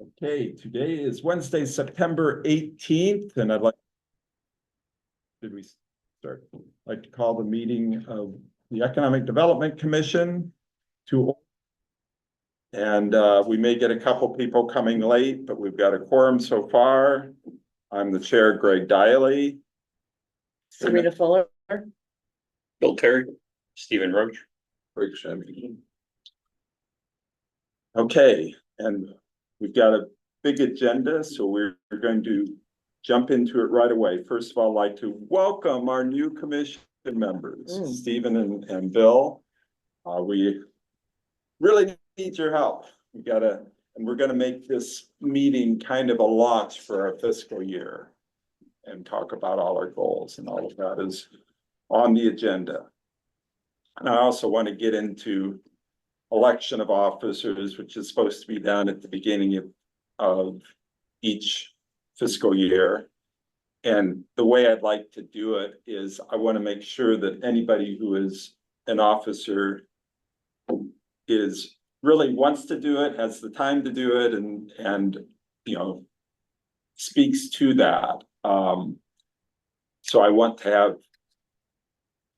Okay, today is Wednesday, September 18th, and did we start? I'd like to call the meeting of the Economic Development Commission to. And we may get a couple people coming late, but we've got a quorum so far. I'm the chair, Greg Diley. Sarita Fuller. Bill Terry, Stephen Roach. Greg Shammy. Okay, and we've got a big agenda, so we're going to jump into it right away. First of all, I'd like to welcome our new commission members, Stephen and Bill. We really need your help. We're gonna make this meeting kind of a launch for our fiscal year and talk about all our goals, and all of that is on the agenda. And I also want to get into election of officers, which is supposed to be done at the beginning of each fiscal year. And the way I'd like to do it is I want to make sure that anybody who is an officer is really wants to do it, has the time to do it, and speaks to that. So I want to have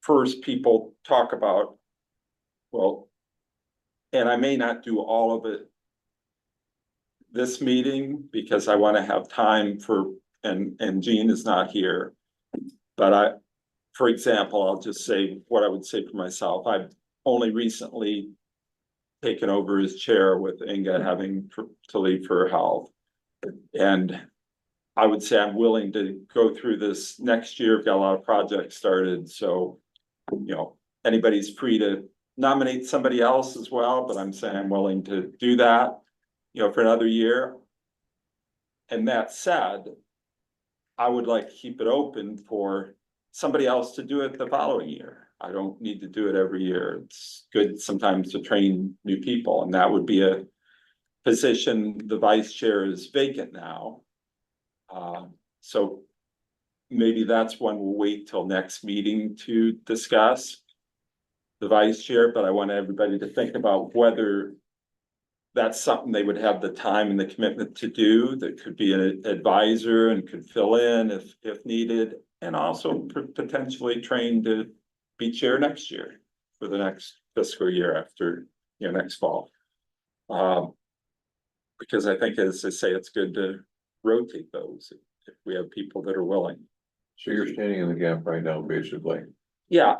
first people talk about, well, and I may not do all of it this meeting because I want to have time for, and Jean is not here. But for example, I'll just say what I would say for myself. I've only recently taken over as chair with Inga having to leave for her health. And I would say I'm willing to go through this next year. I've got a lot of projects started. So, anybody's free to nominate somebody else as well, but I'm saying I'm willing to do that, for another year. And that said, I would like to keep it open for somebody else to do it the following year. I don't need to do it every year. It's good sometimes to train new people, and that would be a position. The vice chair is vacant now. So maybe that's one we'll wait till next meeting to discuss the vice chair, but I want everybody to think about whether that's something they would have the time and the commitment to do. That could be an advisor and could fill in if needed, and also potentially train to be chair next year for the next fiscal year after, next fall. Because I think, as I say, it's good to rotate those if we have people that are willing. So you're standing in the gap right now, basically. Yeah,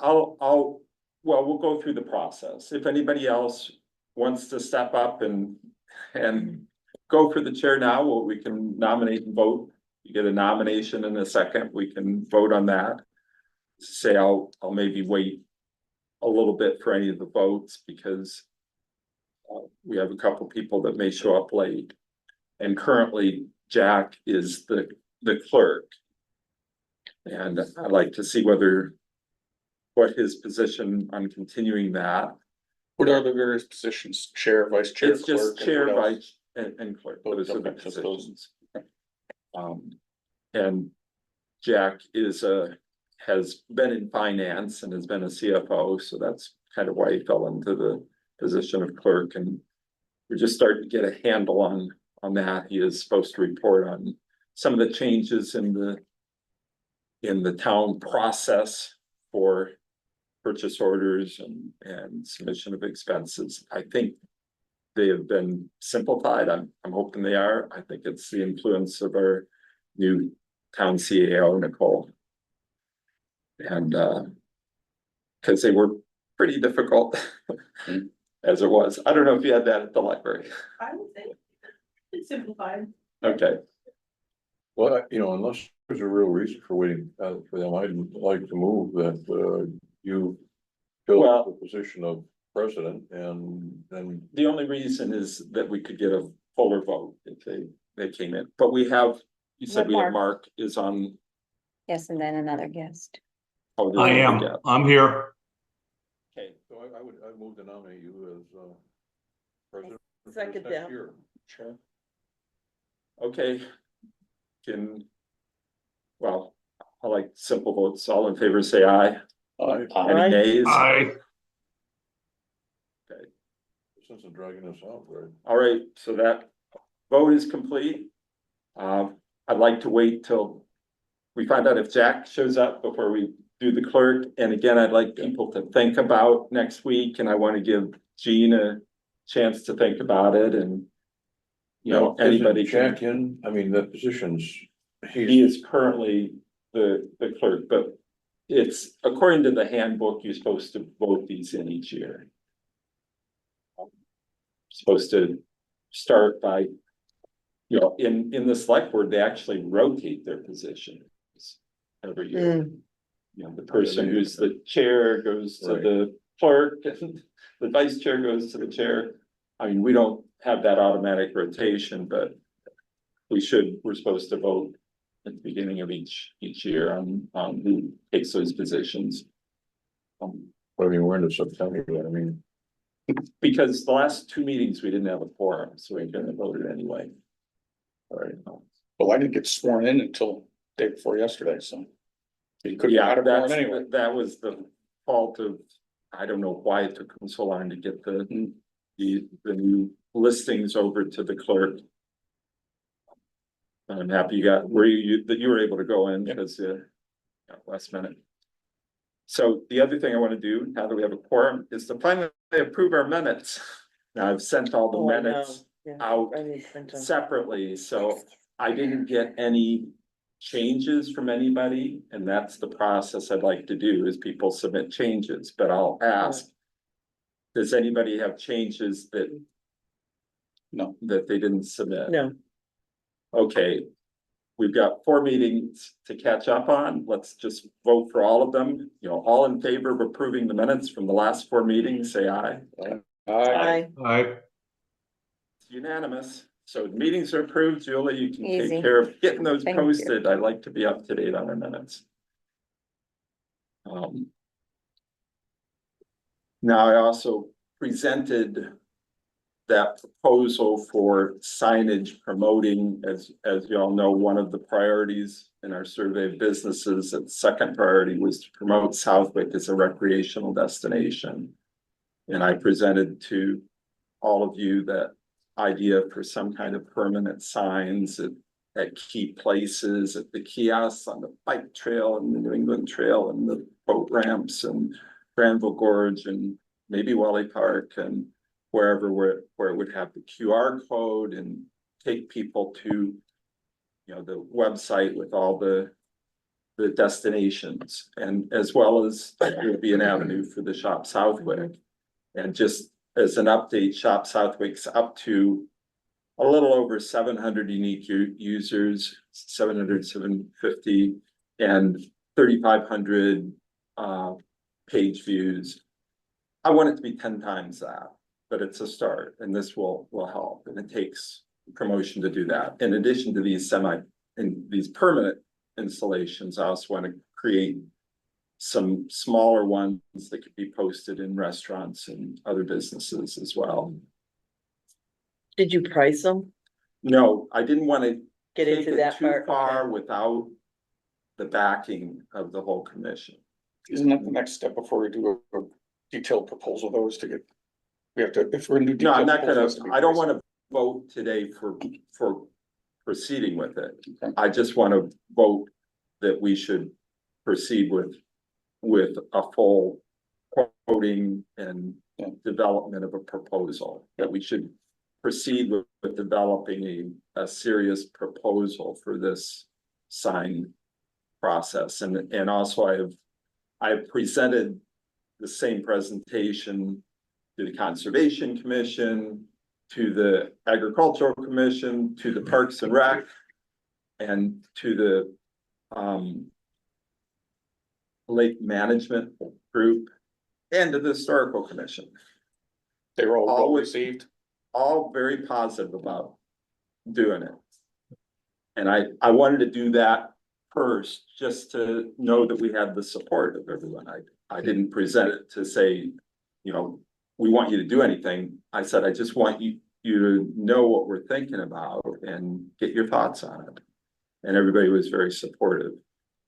well, we'll go through the process. If anybody else wants to step up and go for the chair now, well, we can nominate and vote. You get a nomination in a second, we can vote on that. Say I'll maybe wait a little bit for any of the votes because we have a couple people that may show up late. And currently Jack is the clerk. And I'd like to see what his position on continuing that. What are the various positions? Chair, vice chair, It's just clerk, chair, and what else? vice, and clerk. Those are the Okay, just those. positions. And Jack has been in finance and has been a CFO, so that's kind of why he fell into the position of clerk. And we're just starting to get a handle on that. He is supposed to report on some of the changes in the town process for purchase orders and submission of expenses. I think they have been simplified. I'm hoping they are. I think it's the influence of our new town CAO, Nicole. And because they were pretty difficult as it was. I don't know if you had that at the library. I would say it's simplified. Okay. Well, unless there's a real reason for waiting for them, I'd like to move that you fill the position of president, and then The only reason is that we could get a fuller vote if they came in. But we have, you said we have Mark is on. Yes, and then another guest. Oh, I there's am. another guest. I'm here. Okay, so I move to nominate you as president. for Second next that. year. sure. Okay. I like simple votes. All in favor, say aye. Aye. Any nays? I, Since I'm dragging this out, right? All right, so that vote is complete. I'd like to wait till we find out if Jack shows up before we do the clerk. And again, I'd like people to think about next week, and I want to give Jean a chance to think about it, and you know, anybody can. Jack in, I mean, the positions, He he's, is currently the clerk, but it's according to the handbook, you're supposed to vote these in each year. Supposed to start by, you know, in the select board, they actually rotate their positions every year. You know, the person who's the chair goes to the clerk, and the vice chair goes to the chair. I mean, we don't have that automatic rotation, but we're supposed to vote at the beginning of each year on who takes those positions. I mean, we're into September, I mean, Because the last two meetings, we didn't have a quorum, so we couldn't have voted anyway. all right. Well, I didn't get sworn in until day before yesterday, so. You couldn't Yeah, have had a warrant anyway. that was the fault of, I don't know why it took them so long to get the new listings over to the clerk. I'm happy you got, that you were able to go in, because, last minute. So the other thing I want to do, now that we have a quorum, is to finally approve our minutes. Now, I've sent all the Oh, I know. minutes Yeah, out I need to print them. separately, so I didn't get any changes from anybody, and that's the process I'd like to do, is people submit changes, but I'll ask. Does anybody have changes No. that they didn't submit? No, Okay. We've got 4 meetings to catch up on. Let's just vote for all of them. You know, all in favor of approving the minutes from the last 4 meetings, say aye. I, It's unanimous. So meetings are approved. Julie, you can Easy. take care of getting those Thank you. posted. I like to be up to date on our minutes. Now, I also presented that proposal for signage promoting, as you all know, one of the priorities in our survey of businesses, its second priority was to promote Southwick as a recreational destination. And I presented to all of you that idea for some kind of permanent signs at key places, at the kiosks, on the bike trail and the New England Trail and the boat ramps and Granville Gorge and maybe Wally Park and wherever where it would have the QR code and take people to, you know, the website with all the destinations, and as well as there would be an avenue for the Shop Southwick. And just as an update, Shop Southwick's up to a little over 700 unique users, 700, 750, and 3,500 page views. I want it to be 10 times that, but it's a start, and this will help, and it takes promotion to do that. In addition to these these permanent installations, I also want to create some smaller ones that could be posted in restaurants and other businesses as well. did you price them? No, I didn't want to Get take into it that too part? far without the backing of the whole commission. Isn't that the next step before we do a detailed proposal, though, is to get, we have to, if we're gonna do. No, I'm detailed not proposal, it gonna, has to be I don't based- want to vote today for proceeding with it. Okay. I just want to vote that we should proceed with a full quoting and development of a proposal, that we should proceed with developing a serious proposal for this sign process. And also I have presented the same presentation to the Conservation Commission, to the Agricultural Commission, to the Parks and Rec, and to the Lake Management Group, and to the Historical Commission. They were all well Always- received. All very positive about doing it. And I wanted to do that first, just to know that we had the support of everyone. I didn't present it to say, you know, we want you to do anything. I said, I just want you to know what we're thinking about and get your thoughts on it. And everybody was very supportive.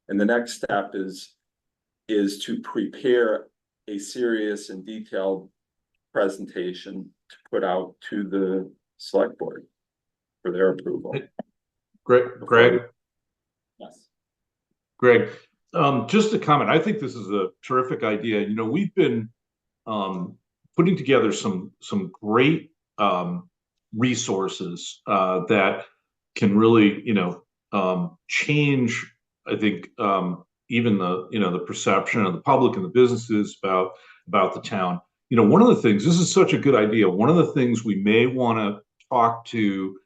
And the next step is to prepare a serious and detailed presentation to put out to the select board. for their approval. Greg, Yes. just a comment. I think this is a terrific idea. You know, we've been putting together some great resources that can really, change, I think, even the perception of the public and the businesses about the town. You know, one of the things, this is such a good idea. One of the things we may want to talk to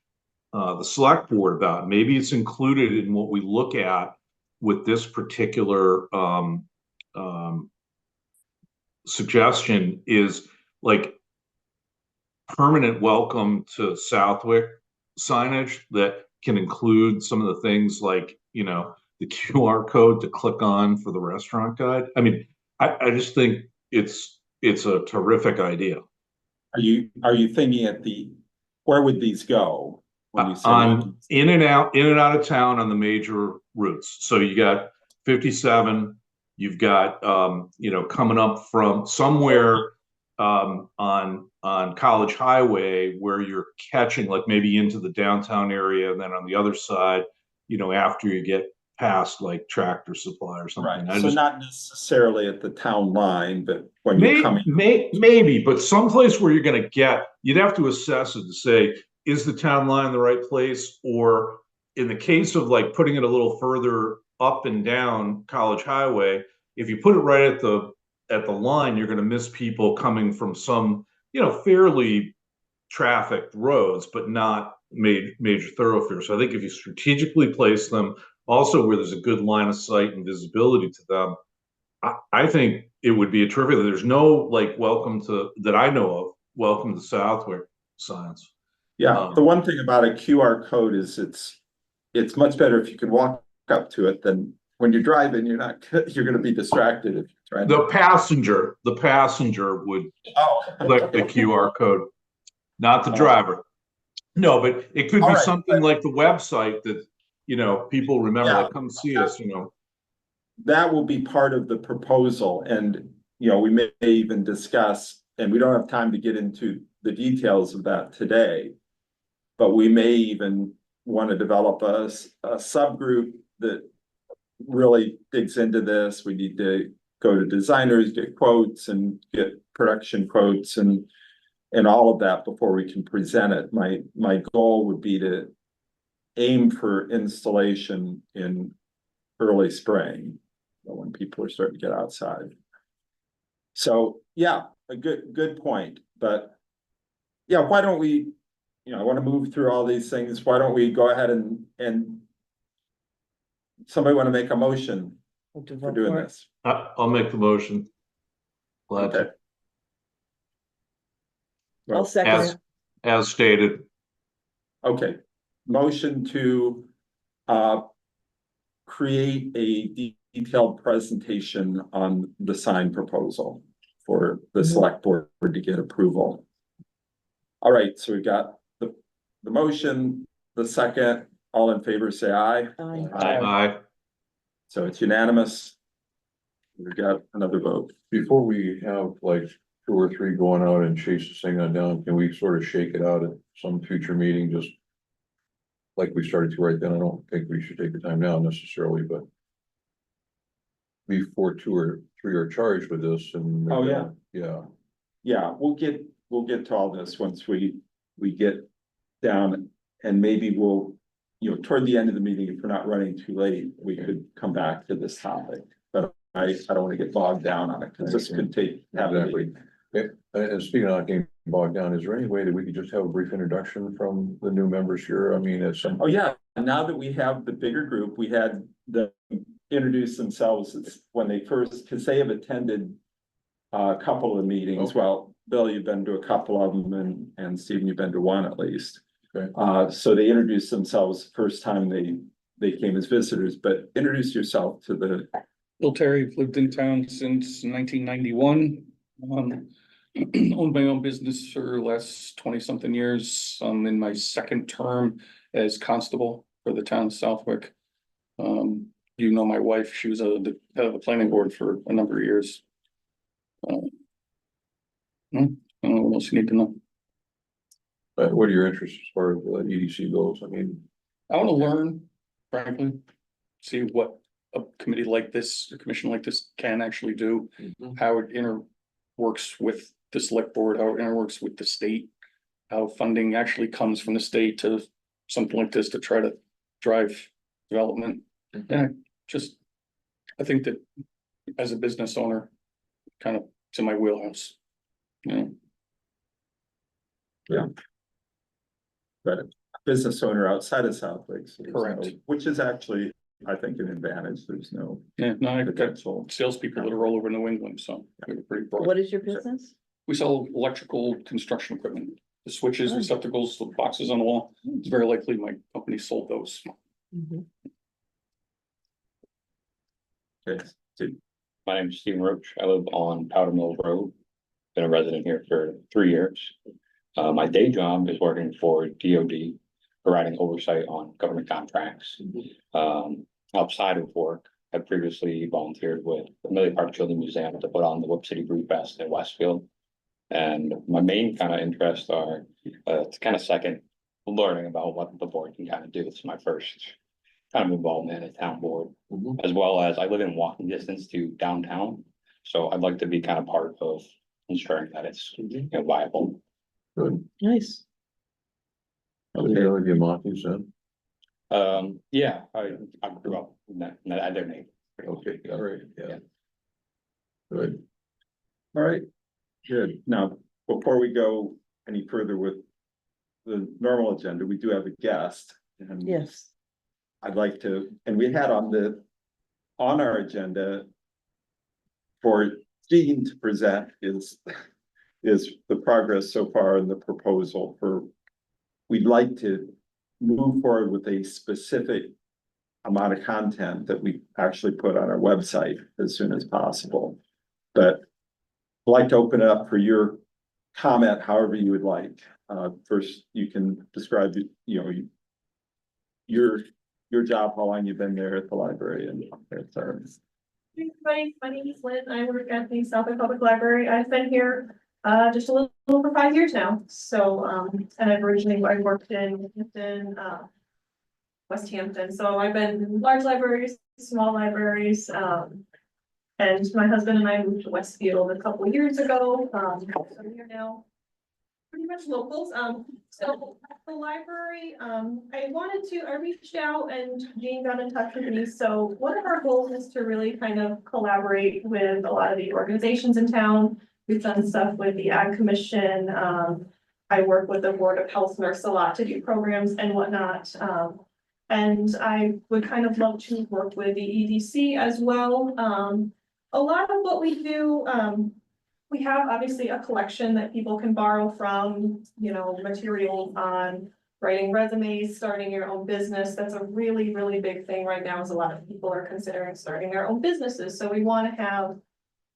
the select board about, maybe it's included in what we look at with this particular suggestion, is like permanent welcome to Southwick signage that can include some of the things like, the QR code to click on for the restaurant guide. I mean, I just think it's a terrific idea. Are you thinking where would these go? When you say In and out of town on the major routes. So you got 57, you've got, coming up from somewhere on College Highway where you're catching like maybe into the downtown area, and then on the other side, after you get past like Tractor Supply or something. right, so not necessarily at the town line, but when you're coming. Maybe, but someplace where you'd have to assess it to say, is the town line the right place? Or in the case of like putting it a little further up and down College Highway, if you put it right at the line, you're going to miss people coming from some, fairly trafficked roads, but not major thoroughfares. So I think if you strategically place them also where there's a good line of sight and visibility to them, I think it would be a terrific. There's no like that I know of, welcome to Southwick signs. Yeah, the one thing about a QR code is it's much better if you can walk up to it than when you're driving. You're going to be distracted if you're trying. The passenger would click the QR code, not the driver. No, but it could be something like the website that people remember. Like, come see us. That will be part of the proposal, and we may even discuss, and we don't have time to get into the details of that today, but we may even want to develop a subgroup that really digs into this. We need to go to designers, get quotes, and get production quotes, and all of that before we can present it. My goal would be to aim for installation in early spring, when people are starting to get outside. So yeah, a good point. But yeah, why don't we, I want to move through all these things. Why don't we go ahead and somebody want to make a motion for doing this? I'll make the motion. Glad Okay. I'll second it. as stated. Okay, motion to create a detailed presentation on the sign proposal for the select board to get approval. All right, so we've got the motion, the second. All in favor, say aye. Aye. Aye. So it's unanimous. We've got another vote. Before we have like 2 or 3 going out and chase this thing on down, can we sort of shake it out at some future meeting, just like we started to right then? I don't think we should take the time now necessarily, but before 2 or 3 are charged with this and. Oh, yeah. Yeah. Yeah, we'll get to all this once we get down, and maybe we'll, toward the end of the meeting, if we're not running too late, we could come back to this topic. But I don't want to get bogged down on it, because this could take. Exactly. And speaking of not getting bogged down, is there any way that we could just have a brief introduction from the new members here? I mean, at some. Oh, yeah, now that we have the bigger group, we had them introduce themselves when they first, because they have attended a couple of the meetings. Okay. Well, Bill, you've been to a couple of them, and Stephen, you've been to one at least. Okay. So they introduced themselves the first time they came as visitors, but introduce yourself to the. Bill Terry, I've lived in town since 1991. Owned my own business for the last 20-something years. I'm in my second term as constable for the town of Southwick. My wife, she was the head of the planning board for a number of years. I don't know what else you need to know. What are your interests as far as EDC goes? I mean, I wanna learn, frankly, see what a committee like this, a commission like this can actually do, how it works with the select board, how it works with the state. How funding actually comes from the state to something like this to try to drive development. And I think that as a business owner, kind of it's in my wheelhouse. You know, But a business owner outside of South Lake. so there's Correct. no- Which is actually, I think, an advantage. There's no yeah, no, I've got potential. salespeople that are all over New England, so we're pretty broad. What is your business? We sell electrical construction equipment, the switches, Oh. receptacles, the boxes on the wall. It's very likely my company sold those. Mhm. Okay, My name's Stephen Roach. I live on Powder Mill Road. Been a resident here for 3 years. My day job is working for DoD, providing oversight on government contracts. Outside of work, I previously volunteered with the Amelia Park Children's Museum to put on the Whip City Brew Fest in Westfield. And my main kind of interests are, it's kind of second, learning about what the board can kind of do. It's my first kind of involvement in a town board, as well as I live in walking distance to downtown. So I'd like to be kind of part of ensuring that it's, you know, viable. good. Nice. Okay, that'll be Monty's then. Yeah, I grew up in that neighborhood. Okay, all right, yeah. Good. all right, good. Now, before we go any further with the normal agenda, we do have a guest. And Yes. I'd like to, and we had on our agenda for Jean to present is the progress so far in the proposal for, we'd like to move forward with a specific amount of content that we actually put on our website as soon as possible. But I'd like to open it up for your comment, however you would like. First, you can describe, your job, how long you've been there at the library and it's our. Hey, everybody, my name is Lynn. I work at the Southwick Public Library. I've been here just a little over 5 years now. So, and I worked in Hampton, West Hampton. So I've been in large libraries, small libraries. And my husband and I moved to Westfield a couple of years ago. So I'm here now. Pretty much locals. So at the library, I reached out and Jean got in touch with me. So one of our goals is to really kind of collaborate with a lot of the organizations in town. We've done stuff with the Ag Commission. I work with the Board of Health Nurse a lot to do programs and whatnot. And I would kind of love to work with the EDC as well. A lot of what we do, we have obviously a collection that people can borrow from, materials on writing resumes, starting your own business. That's a really, really big thing right now, is a lot of people are considering starting their own businesses. So we want to have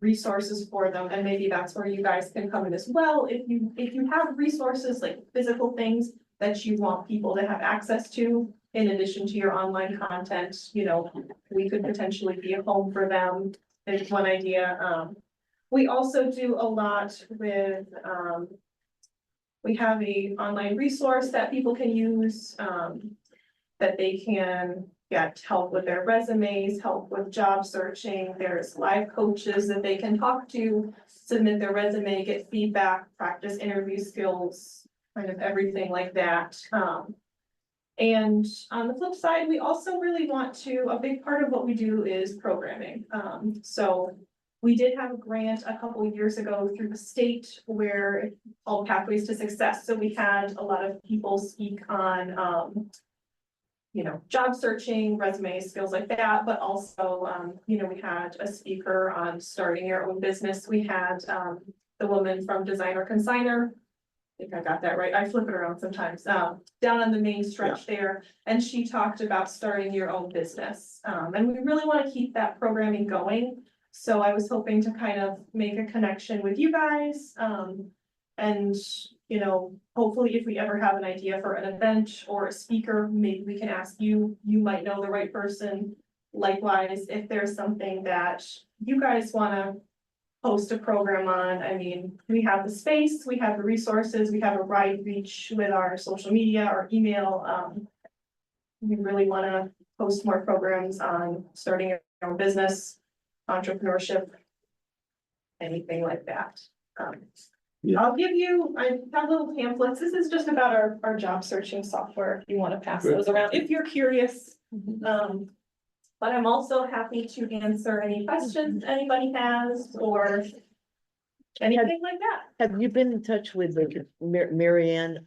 resources for them, and maybe that's where you guys can come in as well. If you have resources like physical things that you want people to have access to, in addition to your online content, we could potentially be a home for them. Is one idea. We also do a lot with, we have a online resource that people can use, that they can get help with their resumes, help with job searching. There's live coaches that they can talk to, submit their resume, get feedback, practice interview skills, kind of everything like that. And on the flip side, we also really want to, a big part of what we do is programming. So we did have a grant a couple of years ago through the state where it's called Pathways to Success. So we had a lot of people speak on, job searching, resumes, skills like that, but also, we had a speaker on starting your own business. We had, the woman from Designer Consigner. I think I got that right. I flip it around sometimes, down on the main stretch there. And she talked about starting your own business. And we really want to keep that programming going. So I was hoping to kind of make a connection with you guys. And, hopefully if we ever have an idea for an event or a speaker, maybe we can ask you, you might know the right person. Likewise, if there's something that you guys want to host a program on. I mean, we have the space, we have the resources, we have a wide reach with our social media, our email. We really wanna host more programs on starting your own business, entrepreneurship, anything like that. Yeah. I'll give you, I have little pamphlets. This is just about our job searching software, if you wanna pass those around, if you're curious. But I'm also happy to answer any questions anybody has or anything like that. Have you been in touch with the Marianne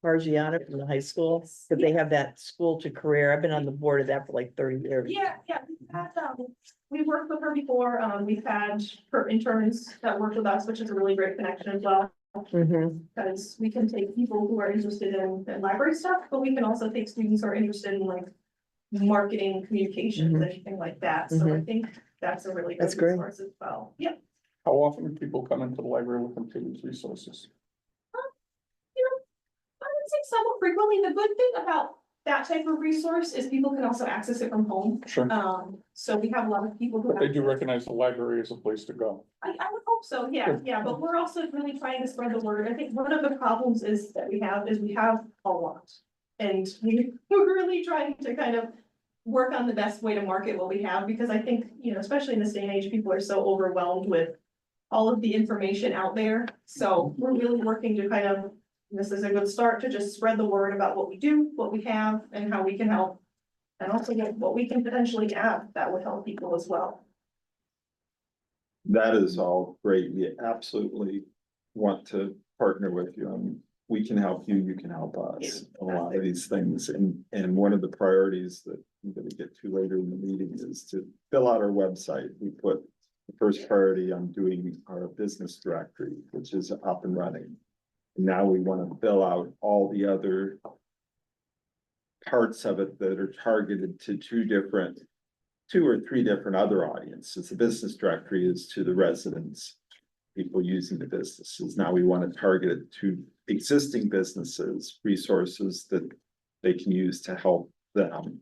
Pargiata from the high school? Cause they have that school to career. I've been on the board of that for like 30 years. Yeah, we've worked with her before. We've had her interns that work with us, which is a really great connection as well. Mhm. Because we can take people who are interested in library stuff, but we can also take students who are interested in like marketing, communications, Mhm. anything like that. So I think that's a really That's good great. resource as well. Yeah. How often do people come into the library looking for these resources? I would say somewhat frequently. The good thing about that type of resource is people can also access it from home. Sure, So we have a lot of people who. but they do access- recognize the library as a place to go. I would hope so, yeah, Good. yeah, but we're also really trying to spread the word. I think one of the problems is that we have a lot. And we're really trying to kind of work on the best way to market what we have, because I think, especially in this day and age, people are so overwhelmed with all of the information out there. So we're really working to kind of, this is a good start to just spread the word about what we do, what we have, and how we can help. And also what we can potentially add that would help people as well. That is all great. We absolutely want to partner with you. And we can help you, you can help us. A lot of these things. And one of the priorities that I'm gonna get to later in the meeting is to fill out our website. We put the first priority on doing our business directory, which is up and running. Now we want to fill out all the other parts of it that are targeted to two or three different other audiences. The business directory is to the residents, people using the businesses. Now we want to target it to existing businesses, resources that they can use to help them.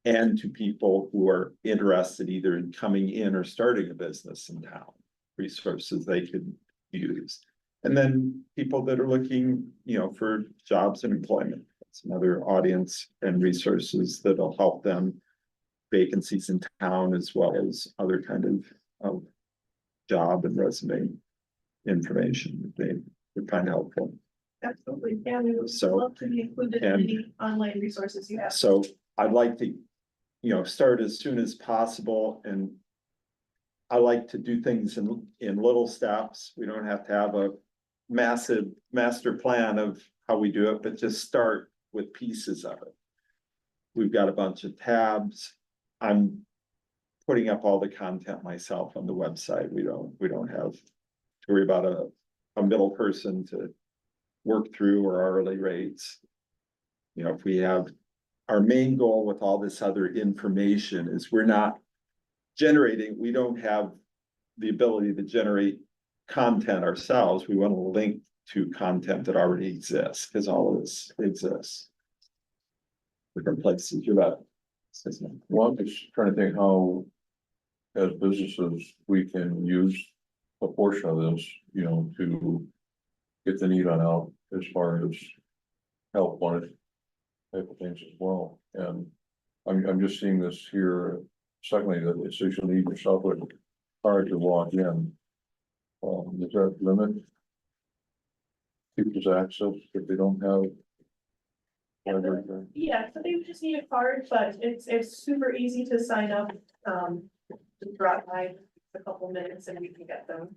And to people who are interested either in coming in or starting a business in town, resources they could use. And then people that are looking, for jobs and employment. That's another audience and resources that'll help them. Vacancies in town as well as other kind of job and resume information that they would find helpful. Absolutely, yeah, we would So, love to be included in and- any online resources you have. So I'd like to, start as soon as possible, and I like to do things in little steps. We don't have to have a massive master plan of how we do it, but just start with pieces of it. We've got a bunch of tabs. I'm putting up all the content myself on the website. We don't have to worry about a middle person to work through or hourly rates. If we have, our main goal with all this other information is we don't have the ability to generate content ourselves. We want to link to content that already exists, because all of this exists. Different places, you're about. Well, I'm just trying to think how, as businesses, we can use a portion of this, to get the need on out as far as help wanted type of things as well. And I'm just seeing this here, secondly, that it says you'll need yourself with card to walk in. Does that limit people's access if they don't have? library card? Yeah, so they would just need a card, but it's super easy to sign up, just drop by a couple minutes and we can get them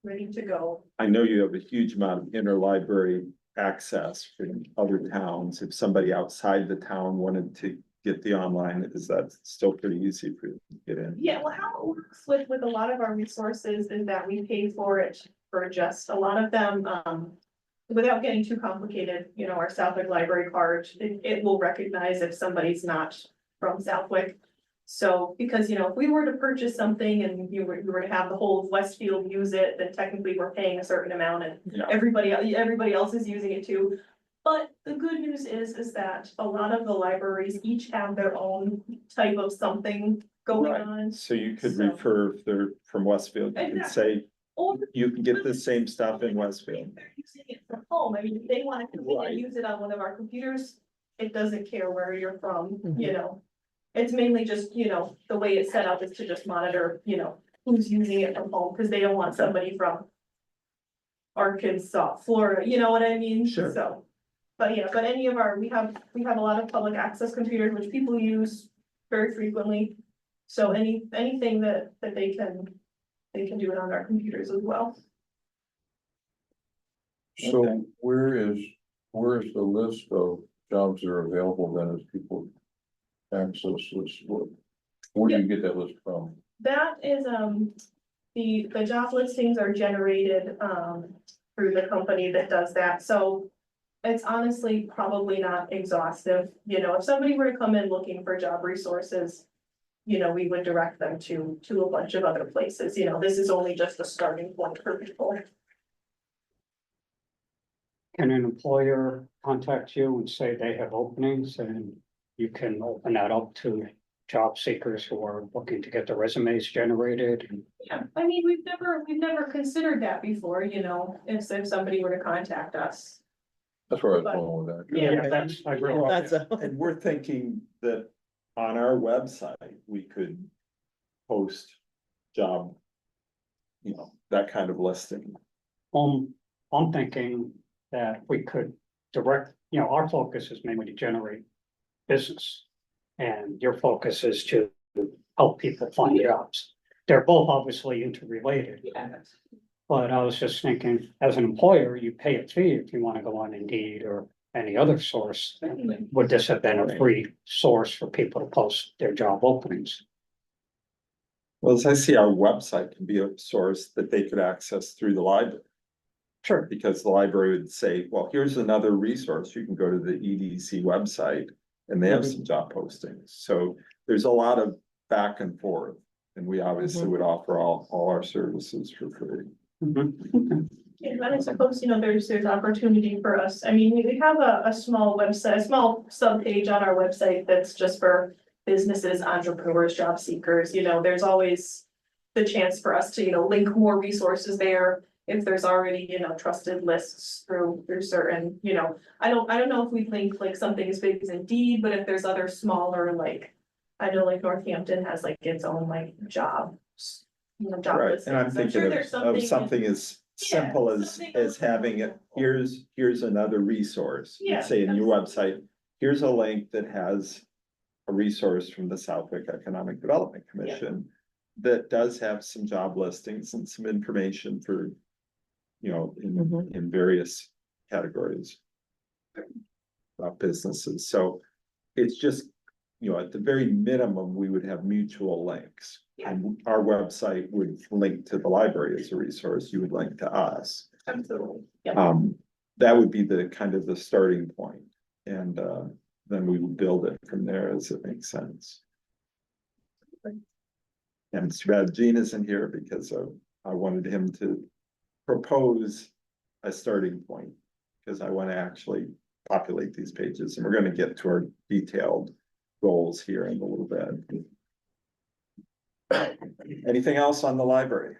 ready to go. I know you have a huge amount of interlibrary access from other towns. If somebody outside the town wanted to get the online, is that still pretty easy for you to get in? Yeah, well, how it works with a lot of our resources is that we pay for it for just a lot of them, without getting too complicated, our Southwick library card, it will recognize if somebody's not from Southwick. So, because, if we were to purchase something and you were to have the whole of Westfield use it, then technically we're paying a certain amount and Yeah. everybody else is using it too. But the good news is that a lot of the libraries each have their own type of something going Right. on. So you could So- refer if they're from Westfield, you could say, Or you can get the same stuff in Westfield. if they're using it from home, I mean, if they wanna come in Right. and use it on one of our computers, it doesn't care where you're from, Mhm. you know. It's mainly just, you know, the way it's set up is to just monitor, you know, who's using it from home, cause they don't want somebody from Arkansas, Florida, you know what I mean? Sure. So, but yeah, but any of our, we have a lot of public access computers, which people use very frequently. So anything that they can do it on our computers as well. So Okay. where is the list of jobs that are available then as people access this? Where do you get that list from? That is, the job listings are generated, through the company that does that, so. It's honestly probably not exhaustive, you know, if somebody were to come in looking for job resources. You know, we would direct them to a bunch of other places, you know, this is only just a starting point for people. Can an employer contact you and say they have openings and you can open that up to job seekers who are looking to get their resumes generated? Yeah, I mean, we've never considered that before, you know, if somebody were to contact us. That's where I was going with that. Yeah. That's, I agree. That's a, And we're thinking that on our website, we could post job, you know, that kind of listing. I'm thinking that we could direct, you know, our focus is mainly to generate business. And your focus is to help people find jobs. They're both obviously interrelated. Yeah. But I was just thinking, as an employer, you pay a fee if you want to go on Indeed or any other source. Would this have been a free source for people to post their job openings? Well, as I see, our website can be a source that they could access through the library. Sure. Because the library would say, well, here's another resource, you can go to the EDC website. And they have some job postings, so there's a lot of back and forth. And we obviously would offer all our services for free. Yeah, and I suppose, you know, there's opportunity for us, I mean, we have a small website, a small subpage on our website that's just for businesses, entrepreneurs, job seekers, you know, there's always the chance for us to, you know, link more resources there. If there's already, you know, trusted lists through certain, you know, I don't know if we link like something as big as Indeed, but if there's other smaller, like. I know like Northampton has like its own like jobs, you know, job Right, listings. and I'm sure thinking there's of something as Yeah, simple as something else. having it, here's another resource. You'd Yeah, say in your absolutely. website, here's a link that has. A resource from the Southwick Economic Development Commission. That does have some job listings and some information for. You know, Mhm. in various categories. About businesses, so it's just, you know, at the very minimum, we would have mutual links. Yeah. And our website would link to the library as a resource, you would link to us. Absolutely, yeah. That would be the kind of the starting point, and then we would build it from there as it makes sense. And it's too bad Gene isn't here because I wanted him to propose a starting point. Because I want to actually populate these pages, and we're gonna get to our detailed goals here in a little bit. Anything else on the library?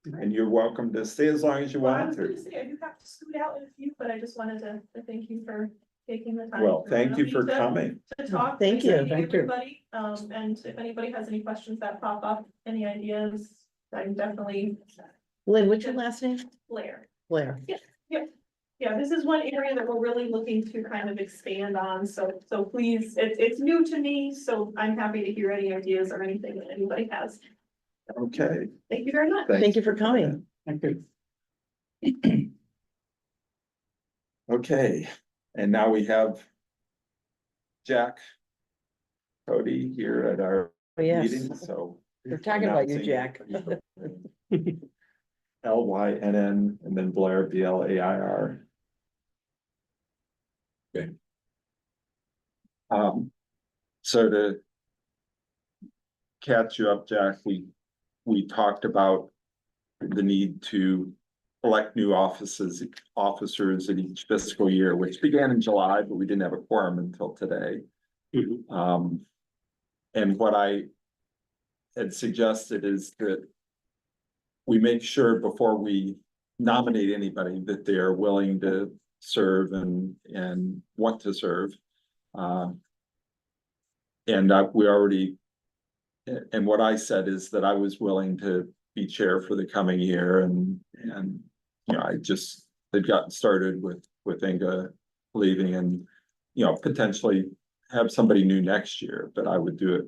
And you're welcome to stay as long as you Well, I want was gonna to. say, I do have to scoot out in a few, but I just wanted to thank you for taking the time. Well, for thank you me for to- coming. To talk. Thank to you. Thank you. Everybody, and if anybody has any questions that pop up, any ideas, I'm definitely Lynn, what's your last name? Blair. Blair. Yeah, this is one area that we're really looking to kind of expand on, so please, it's new to me, so I'm happy to hear any ideas or anything that anybody has. Okay. Thank you very much. Thank you for coming. Thank you. Okay, and now we have. Jack. Cody here at our Oh, yes, meeting, so. we're talking about you, announcing- Jack. LYNN and then Blair, BLAIR. Okay. So to. Catch you up, Jack, we talked about. The need to elect new officers in each fiscal year, which began in July, but we didn't have a quorum until today. Mhm. And what I had suggested is that we make sure before we nominate anybody that they are willing to serve and want to serve. We already, and what I said is that I was willing to be chair for the coming year and, you know, I just, they'd gotten started with Inga leaving and, you know, potentially have somebody new next year, but I would do it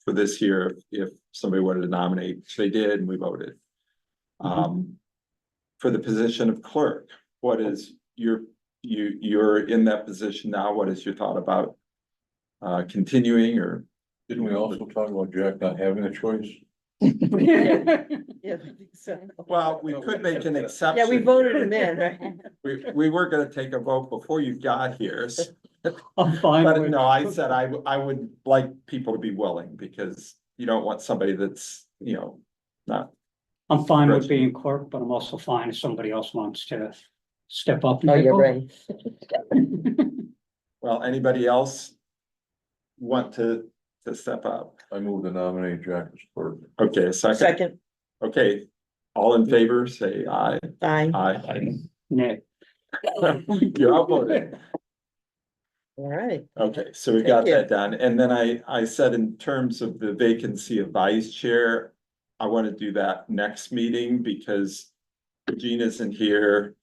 for this year if somebody wanted to nominate, they did, and we voted. For the position of clerk, what is you're in that position now, what is your thought about continuing or? Didn't we also talk about Jack not having a choice? Yeah, I think so. Well, we could make an exception. Yeah, we voted him in, right? We were gonna take a vote before you got here, I'm fine but with. no, I said I would like people to be willing because you don't want somebody that's, you know, not. I'm fine with Right. being clerk, but I'm also fine if somebody else wants to step up. and Oh, take you're over. right. Well, anybody else want to step up? I move to nominate Jack as clerk. Okay, a second. Second, Okay, all in favor, say aye. aye. Aye. Nick, You're outvoted. All right. Okay, so we got Thank you. that done. And then I said in terms of the vacancy of vice chair, I want to do that next meeting because Gina's in here.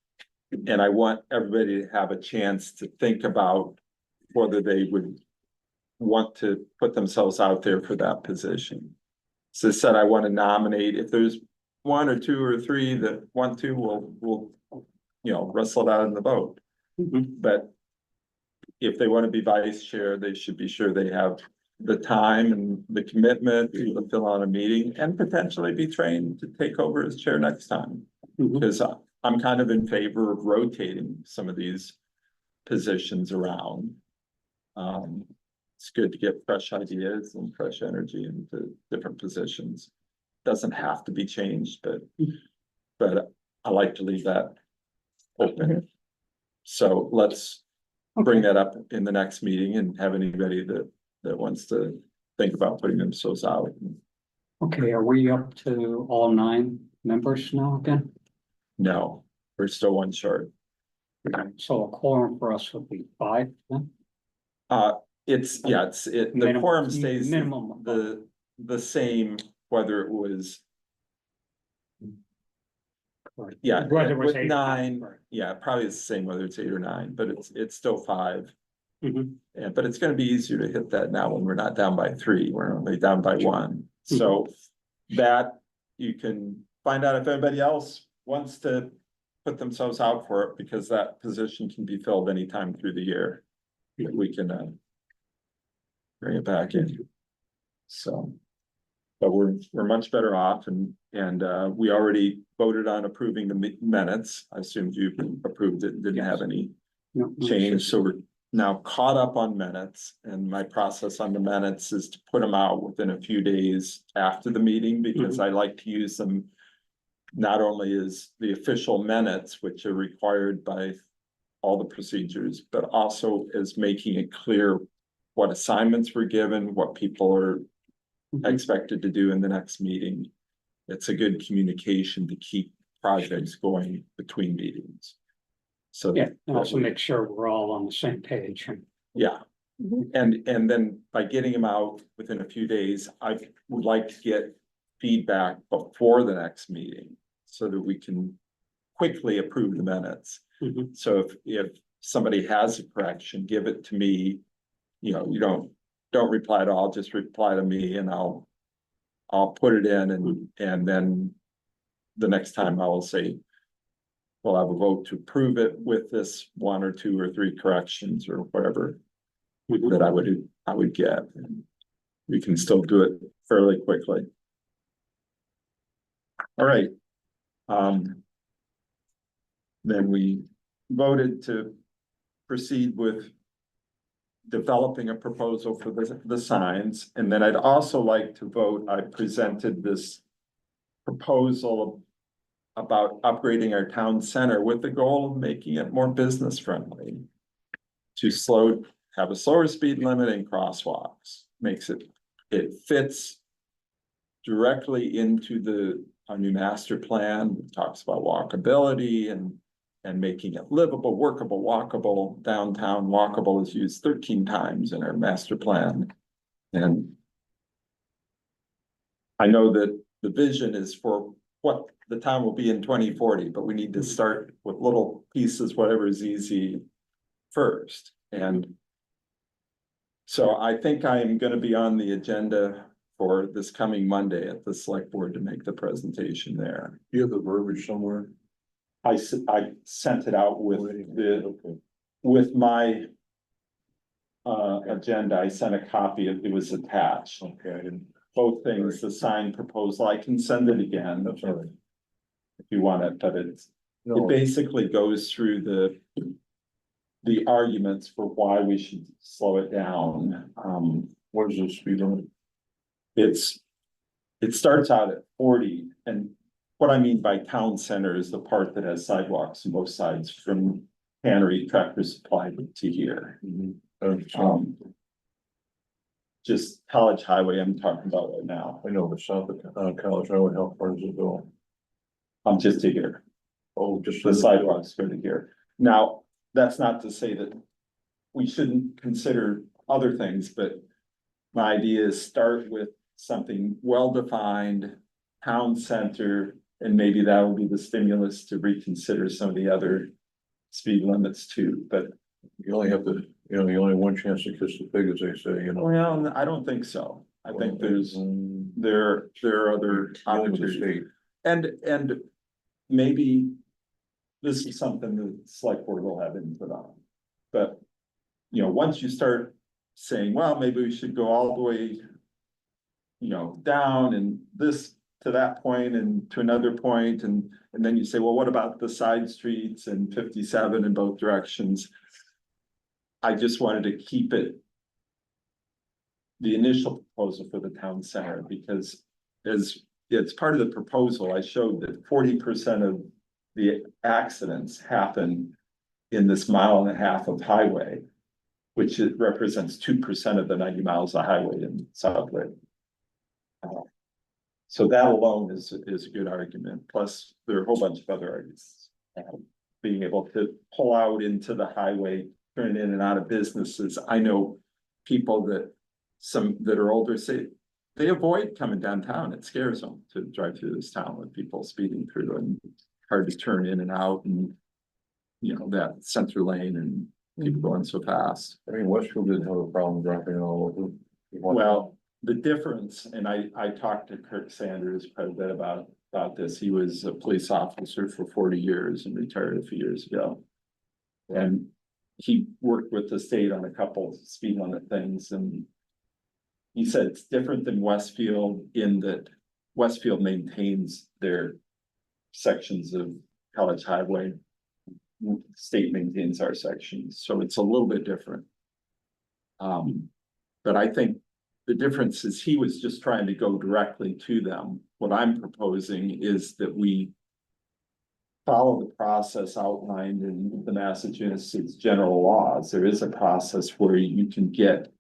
And I want everybody to have a chance to think about whether they would want to put themselves out there for that position. So I said, I want to nominate, if there's one or two or three that want to, we'll, you know, wrestle it out in the vote. Mhm. But if they want to be vice chair, they should be sure they have the time and the commitment to fill out a meeting and potentially be trained to take over as chair next time. Mhm. Because I'm kind of in favor of rotating some of these positions around. It's good to get fresh ideas and fresh energy into different positions. Doesn't have to be changed, but I like to leave that open. So let's bring that up in the next meeting and have anybody that wants to think about putting themselves out. okay, are we up to all 9 members now again? No, we're still one short. So a quorum for us would be 5 then? The Minimum- quorum stays minimum. the same, whether it was, yeah, Whether it was with 8 or 9, right. yeah, probably it's the same whether it's 8 or 9, but it's still 5. Mhm. Yeah, but it's gonna be easier to hit that now when we're not down by 3, we're only down by 1. So that you can find out if anybody else wants to put themselves out for it, because that position can be filled anytime through the year. That we can bring it back in. So. But we're much better off and we already voted on approving the minutes. I assumed you approved it, didn't have any No, no, change, so we're now caught up on minutes. And my process on the minutes is to put them out within a few days after the meeting, because I like to use them. Not only as the official minutes, which are required by all the procedures, but also as making it clear what assignments were given, what people are expected to do in the next meeting. It's a good communication to keep projects going between meetings. So. Yeah, and also make sure we're all on the same page. Yeah. Mhm. And then by getting them out within a few days, I would like to get feedback before the next meeting. So that we can quickly approve the minutes. Mhm. So if somebody has a correction, give it to me. You know, you don't reply to all, just reply to me and I'll put it in and then the next time I will say, we'll have a vote to approve it with this 1 or 2 or 3 corrections or whatever that I would get. We can still do it fairly quickly. All right. Then we voted to proceed with developing a proposal for the signs, and then I'd also like to vote, I presented this proposal about upgrading our town center with the goal of making it more business friendly. To have a slower speed limit and crosswalks, makes it it fits directly into our new master plan. It talks about walkability and making it livable, workable, walkable. Downtown walkable is used 13 times in our master plan. And I know that the vision is for what the town will be in 2040, but we need to start with little pieces, whatever is easy first. And so I think I am gonna be on the agenda for this coming Monday at the select board to make the presentation there. Do you have the verbiage somewhere? I sent it out with my agenda. I sent a copy, it was attached. Okay, I didn't. Both things, the signed proposal, I can send it again That's all right. if you want it, but it No, basically goes through the arguments for why we should slow it down. what is the speed limit? It starts out at 40, and what I mean by town center is the part that has sidewalks on both sides from Tannery Tractor Supply to here. Just College Highway I'm talking about right now. I know, but south of College Highway, how far does it go? Just to here. Oh, just. The sidewalks go to here. Now, that's not to say that we shouldn't consider other things, but my idea is start with something well-defined, town center, and maybe that will be the stimulus to reconsider some of the other speed limits too, but You only have to, you only one chance to kiss the pig, as they say, well, I don't think so. I think there are other Dealing with the opportunities. state. And maybe this is something the select board will have input on. But, once you start saying, well, maybe we should go all the way, down and this to that point and to another point, and then you say, well, what about the side streets and 57 in both directions? I just wanted to keep it the initial proposal for the town center, because as it's part of the proposal, I showed that 40% of the accidents happen in this 1.5 miles of highway, which it represents 2% of the 90 miles of highway in South Lake. So that alone is a good argument. Plus, there are a whole bunch of other arguments. Being able to pull out into the highway, turn in and out of businesses. I know people that are older say they avoid coming downtown. It scares them to drive through this town with people speeding through and hard to turn in and out, and that center lane and people going so fast. I mean, Westfield didn't have a problem dropping it all over. Well, the difference, and I talked to Kirk Sanders quite a bit about this. He was a police officer for 40 years and retired a few years ago. And he worked with the state on a couple speed limit things, and he said it's different than Westfield in that Westfield maintains their sections of College Highway. State maintains our sections, so it's a little bit different. But I think the difference is he was just trying to go directly to them. What I'm proposing is that we follow the process outlined in the Massachusetts general laws. There is a process where you can get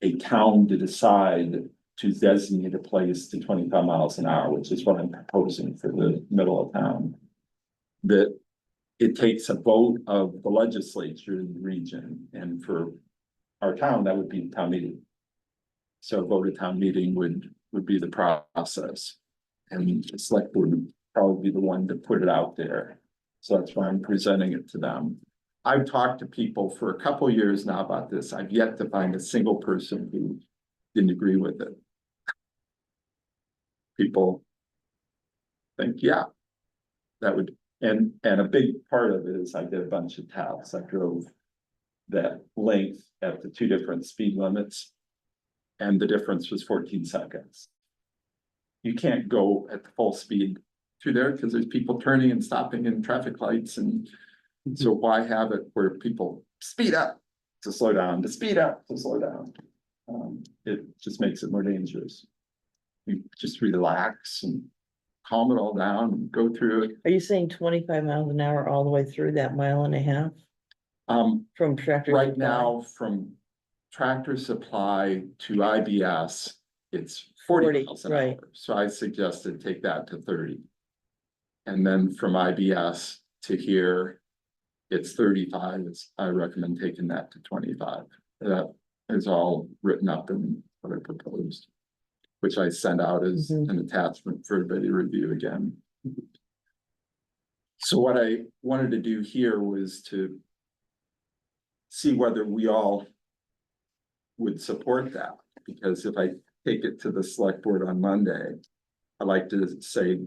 a town to decide to designate a place to 25 miles an hour, which is what I'm proposing for the middle of town. That it takes a vote of the legislature in the region, and for our town, that would be town meeting. So a vote of town meeting would be the process, and the select board would probably be the one to put it out there. So that's why I'm presenting it to them. I've talked to people for a couple of years now about this. I've yet to find a single person who didn't agree with it. People think, yeah, that would, and a big part of it is I did a bunch of taps. I drove that length at the 2 different speed limits, and the difference was 14 seconds. You can't go at the full speed through there because there's people turning and stopping and traffic lights, and so why have it where people speed up to slow down, to speed up to slow down? It just makes it more dangerous. You just relax and calm it all down and go through it. Are you saying 25 miles an hour all the way through that 1.5 miles? From Tractor Right Supply? now, from Tractor Supply to IBS, it's 40 miles an right. hour, so I suggested take that to 30. And then from IBS to here, it's 35, I recommend taking that to 25. That is all written up in what I proposed, which I sent out as Mhm. an attachment for everybody to review again. So what I wanted to do here was to see whether we all would support that, because if I take it to the select board on Monday, I like to say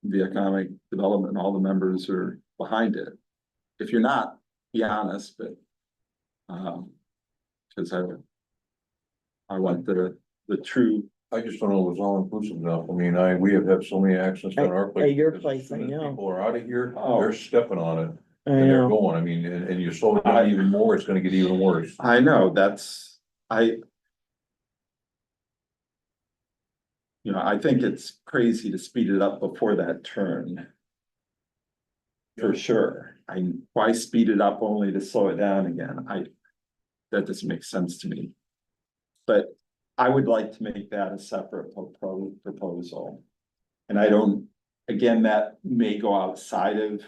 the economic development, all the members are behind it. If you're not, be honest, but because I want the true. I just don't know if it's all inclusive enough. I mean, we have had so many accidents on our place. At your because as place, soon I as know. People are out of here, Oh. they're stepping on it I and they're know, going. I mean, and you slow it down even more, it's gonna get even worse. I know, I think it's crazy to speed it up before that turn. For sure. Why speed it up only to slow it down again? That doesn't make sense to me. But I would like to make that a separate proposal. And I don't, again, that may go outside of.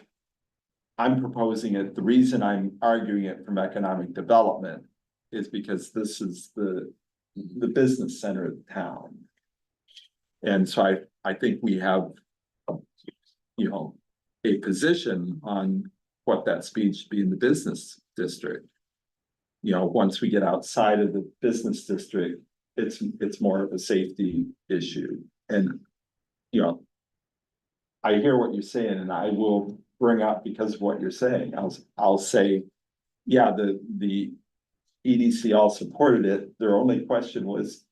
I'm proposing it, the reason I'm arguing it from economic development is because this is the business center of the town. And so I think we have, a position on what that speed should be in the business district. Once we get outside of the business district, it's more of a safety issue. And, I hear what you're saying, and I will bring up, because of what you're saying, I'll say, yeah, the EDC all supported it. Their only question was,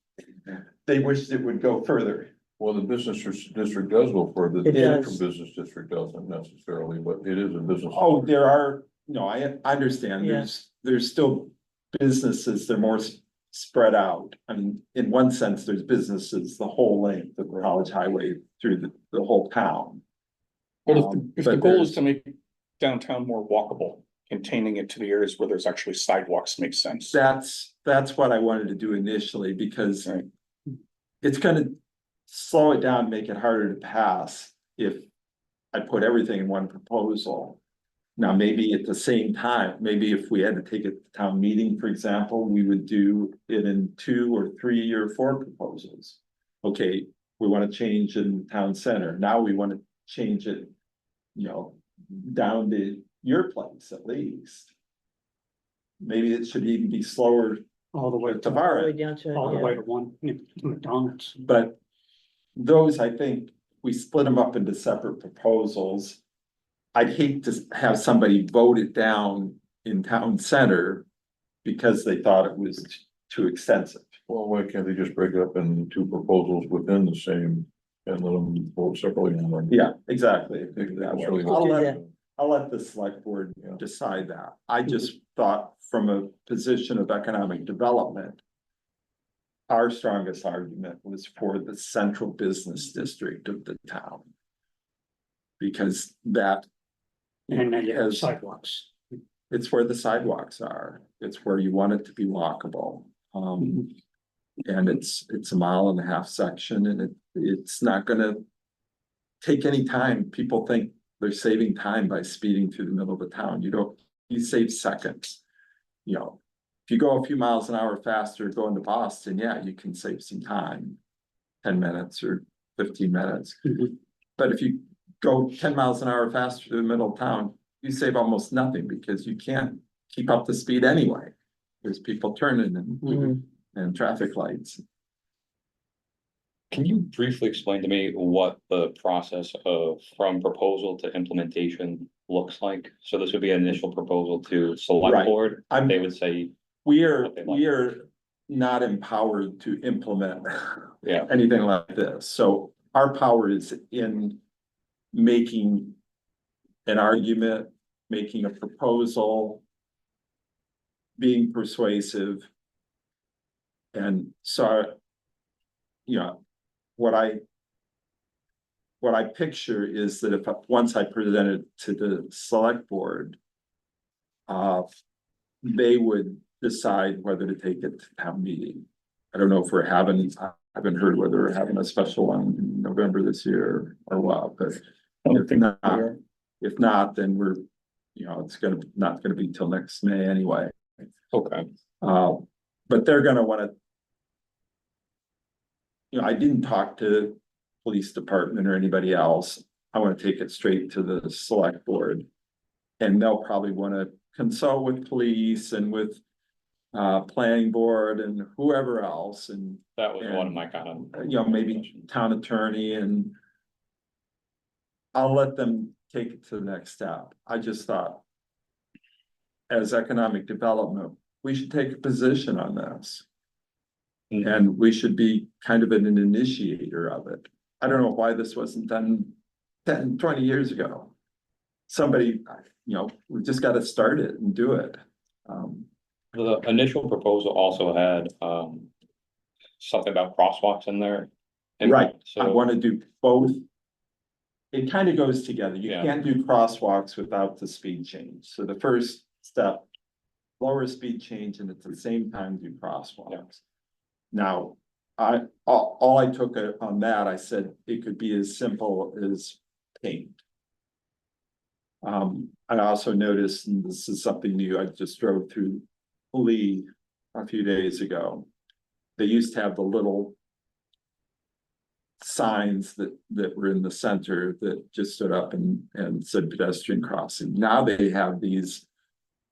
they wished it would go further. Well, the business district does go further. It The does. central business district doesn't necessarily, but it is a business. Oh, there are, I understand, Yeah. there's still businesses, they're more spread out. I mean, in one sense, there's businesses the whole length of College Highway through the whole town. Well, if the But goal is there's- to make downtown more walkable, containing it to the areas where there's actually sidewalks makes sense. That's what I wanted to do initially, because Right. it's gonna slow it down, make it harder to pass if I put everything in one proposal. Now, maybe at the same time, maybe if we had to take it to town meeting, for example, we would do it in 2 or 3 or 4 proposals. Okay, we want to change in town center. Now we want to change it, down to your place at least. Maybe it should even be slower All the way to to, all the way Tavares, down to, all the yeah. way to one, McDonald's. but those, I think, we split them up into separate proposals. I'd hate to have somebody vote it down in town center because they thought it was too extensive. Well, why can't they just break it up in 2 proposals within the same and let them vote separately on them? Yeah, exactly. That's That way. really- I'll Do let- that. I'll let the select board Yeah. decide that. I just thought from a position of economic development. Our strongest argument was for the central business district of the town. Because that. And then you have has- sidewalks. It's where the sidewalks are. It's where you want it to be walkable. And it's a 1.5 mile section, and it's not gonna take any time. People think they're saving time by speeding through the middle of the town. You save seconds. If you go a few miles an hour faster going to Boston, yeah, you can save some time. 10 minutes or 15 minutes. Mhm. But if you go 10 miles an hour faster through the middle of town, you save almost nothing, because you can't keep up the speed anyway. There's people turning Mhm. and traffic lights. Can you briefly explain to me what the process of from proposal to implementation looks like? So this would be an initial proposal to select Right. board, I'm- they would say, We are Okay, like- not empowered to implement yeah, anything like this. So our power is in making an argument, making a proposal, being persuasive. And so, what I picture is that once I present it to the select board, they would decide whether to take it to town meeting. I don't know if we're having, I haven't heard whether we're having a special one in November this year or what, but I don't if think not, we are. if not, then we're, you know, it's not gonna be till next May anyway. Okay, But they're gonna wanna. You know, I didn't talk to police department or anybody else. I wanna take it straight to the select board. And they'll probably wanna consult with police and with planning board and whoever else and, that was one of my kind of. you know, maybe town attorney and. I'll let them take it to the next step. I just thought. As economic development, we should take a position on this. And we should be kind of an initiator of it. I don't know why this wasn't done 10, 20 years ago. Somebody, you know, we just gotta start it and do it. The initial proposal also had, something about crosswalks in there. And Right, I So, wanna do both. It kind of goes together. You Yeah. can't do crosswalks without the speed change. So the first step, lower speed change and at the same time do crosswalks. Now, all I took on that, I said it could be as simple as paint. I also noticed, and this is something new, I just drove through Lee a few days ago. They used to have the little signs that were in the center that just stood up and said pedestrian crossing. Now they have these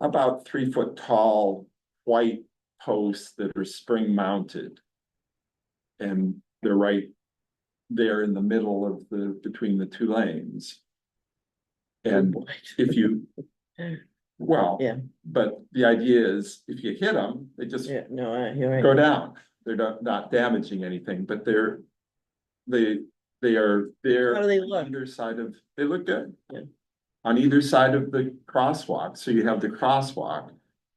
about 3 foot tall white posts that are spring mounted. And they're right there in the middle of between the two lanes. And if you, well, Yeah. but the idea is if you hit them, they just Yeah, no, you're right. go down. They're not damaging anything, but they are there. How do they on look? Either side of, they look good. Yeah. On either side of the crosswalk, so you have the crosswalk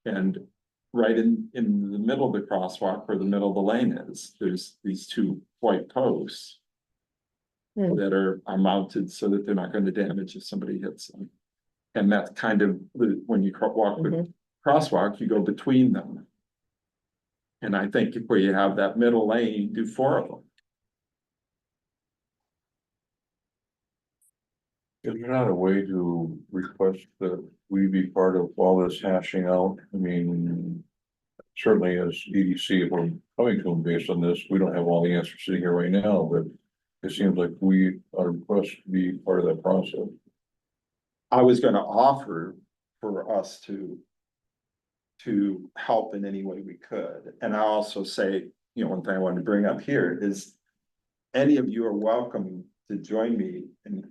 and right in the middle of the crosswalk where the middle of the lane is, there's these two white posts. Hmm. That are mounted so that they're not going to damage if somebody hits them. And that's kind of when you walk with Mhm. crosswalk, you go between them. And I think where you have that middle lane, you do 4 of them. Is there not a way to request that we be part of all this hashing out? I mean. Certainly as EDC, if we're coming to them based on this, we don't have all the answers sitting here right now, but. It seems like we are requested to be part of that process. I was gonna offer for us to help in any way we could. And I also say, you know, one thing I wanted to bring up here is any of you are welcome to join me. And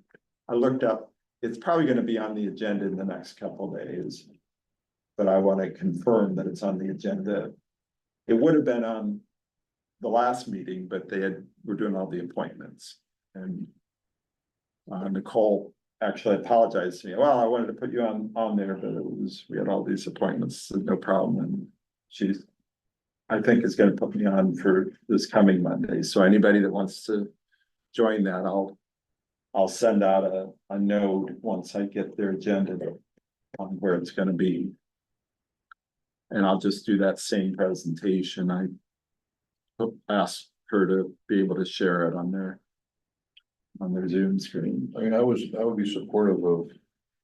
I looked up, it's probably gonna be on the agenda in the next couple of days. But I want to confirm that it's on the agenda. It would have been on the last meeting, but we're doing all the appointments and Nicole actually apologized to me. Well, I wanted to put you on there, but we had all these appointments, so no problem. And I think is gonna put me on for this coming Monday. So anybody that wants to join that, I'll send out a note once I get their agenda on where it's gonna be. And I'll just do that same presentation. I asked her to be able to share it on their Zoom screen. I mean, I would be supportive of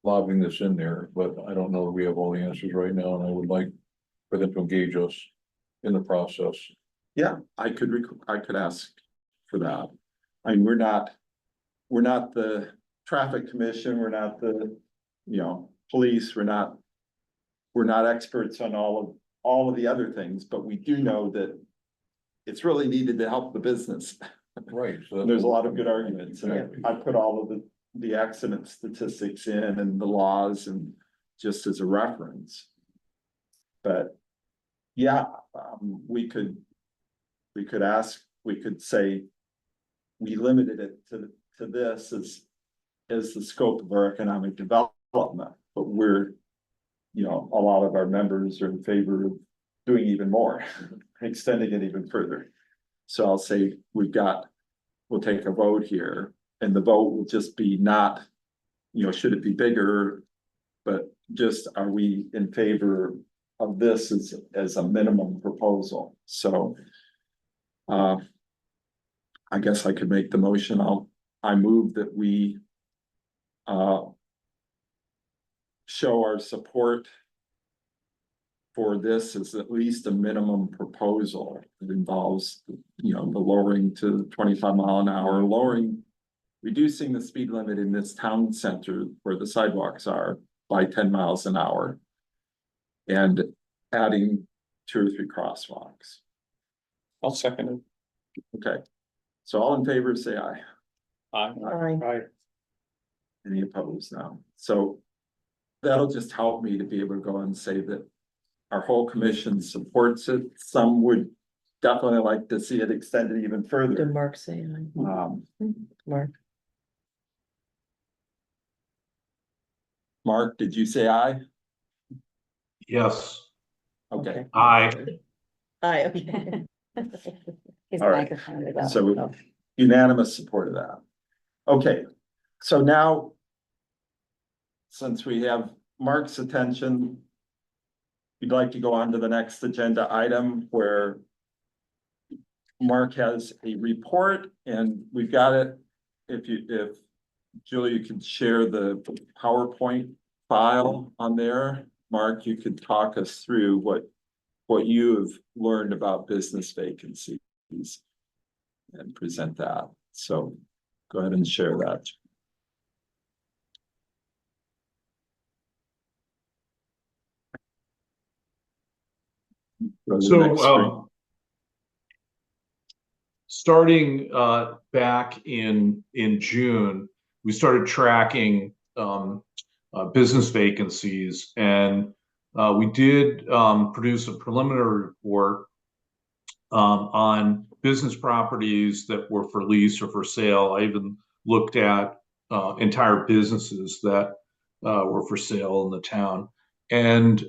lobbing this in there, but I don't know that we have all the answers right now, and I would like for them to engage us in the process. Yeah, I could ask for that. I mean, we're not the traffic commission, we're not the, you know, police, we're not experts on all of the other things, but we do know that it's really needed to help the business. Right. So There's a lot of good arguments, and I put all of the accident statistics in and the laws and just as a reference. But yeah, we could say we limited it to this as the scope of our economic development, but we're, you know, a lot of our members are in favor of doing even more, extending it even further. So I'll say we'll take a vote here, and the vote will just be not, you know, should it be bigger? But just, are we in favor of this as a minimum proposal? So Uh, I guess I could make the motion. I move that we show our support for this as at least a minimum proposal. It involves, the lowering to 25 mph, reducing the speed limit in this town center where the sidewalks are by 10 mph. And adding 2 or 3 crosswalks. I'll second it. Okay, so all in favor, say aye. Aye. Right, Any opposed now? So that'll just help me to be able to go and say that our whole commission supports it. Some would definitely like to see it extended even Did further. Mark say aye? Mark, Mark, did you say aye? Yes, Okay, aye. aye, okay. His All right. microphone is up. so unanimous support of that. Okay, so now, since we have Mark's attention, we'd like to go on to the next agenda item where Mark has a report and we've got it. If Julie, you could share the PowerPoint file on there. Mark, you could talk us through what you have learned about business vacancies and present that. So go ahead and share that. Go to the next screen. So, starting back in June, we started tracking business vacancies, and we did produce a preliminary report on business properties that were for lease or for sale. I even looked at entire businesses that were for sale in the town, and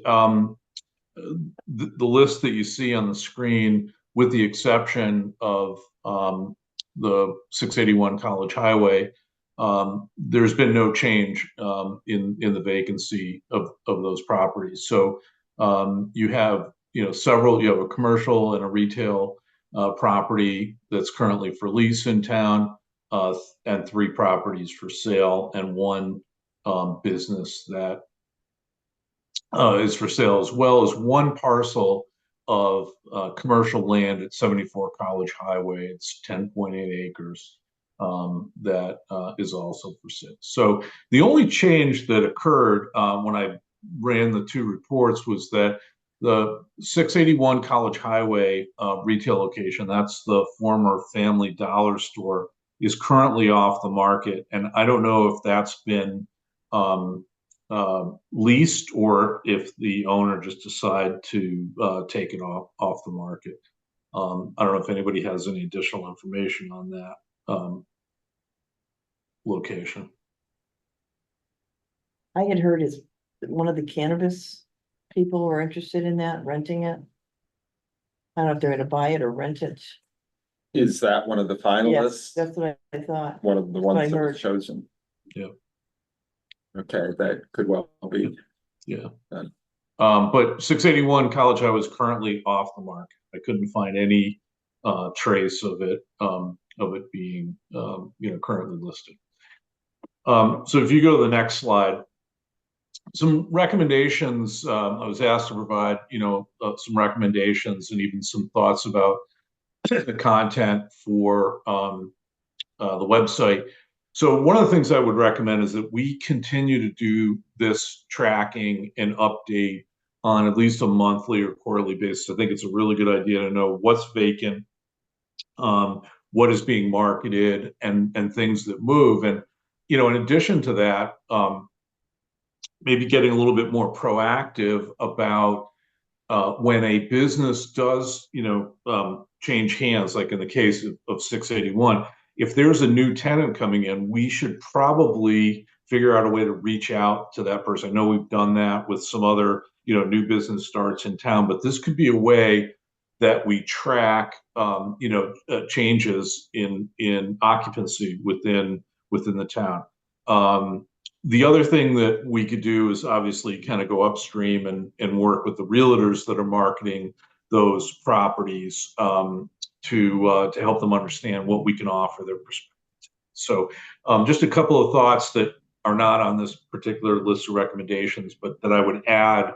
the list that you see on the screen, with the exception of the 681 College Highway, there's been no change in the vacancy of those properties. So you have several. You have a commercial and a retail property that's currently for lease in town, and 3 properties for sale, and 1 business that is for sale, as well as 1 parcel of commercial land at 74 College Highway. It's 10.8 acres that is also for sale. So the only change that occurred when I ran the 2 reports was that the 681 College Highway retail location, that's the former Family Dollar store, is currently off the market. And I don't know if that's been leased or if the owner just decided to take it off the market. I don't know if anybody has any additional information on that location. I had heard is one of the cannabis people were interested in that, renting it. I don't know if they're gonna buy it or rent it. Is that one of the Yes, finalists? that's what I thought. One of the what I ones that was heard. chosen? Yeah. Okay, that could well be. Yeah. Done. But 681 College Highway is currently off the market. I couldn't find any trace of it being currently listed. So if you go to the next slide, some recommendations. I was asked to provide some recommendations and even some thoughts about the content for the website. So one of the things I would recommend is that we continue to do this tracking and update on at least a monthly or quarterly basis. I think it's a really good idea to know what's vacant, what is being marketed, and things that move. And in addition to that, maybe getting a little bit more proactive about when a business does change hands, like in the case of 681. If there's a new tenant coming in, we should probably figure out a way to reach out to that person. I know we've done that with some other, new business starts in town, but this could be a way that we track, changes in occupancy within the town. The other thing that we could do is obviously kind of go upstream and work with the realtors that are marketing those properties to help them understand what we can offer their perspective. So just a couple of thoughts that are not on this particular list of recommendations, but that I would add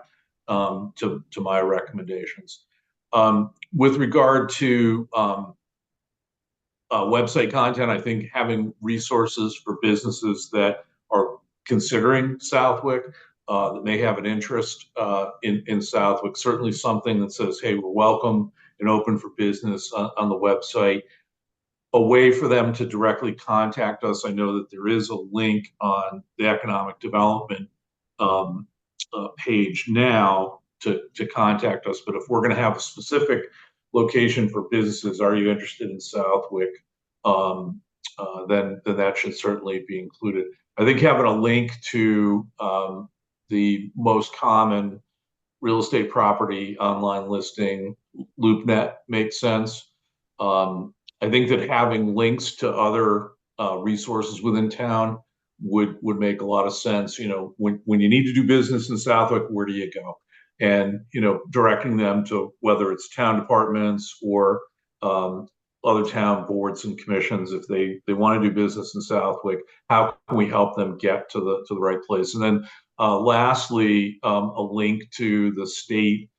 to my recommendations. With regard to website content, I think having resources for businesses that are considering Southwick, that may have an interest in Southwick, certainly something that says, hey, we're welcome and open for business on the website. A way for them to directly contact us. I know that there is a link on the economic development page now to contact us. But if we're going to have a specific location for businesses, are you interested in Southwick? Then that should certainly be included. I think having a link to the most common real estate property online listing, LoopNet, makes sense. I think that having links to other resources within town would make a lot of sense. You know, when you need to do business in Southwick, where do you go? And, you know, directing them to whether it's town departments or other town boards and commissions, if they want to do business in Southwick, how can we help them get to the right place? And then lastly, a link to the state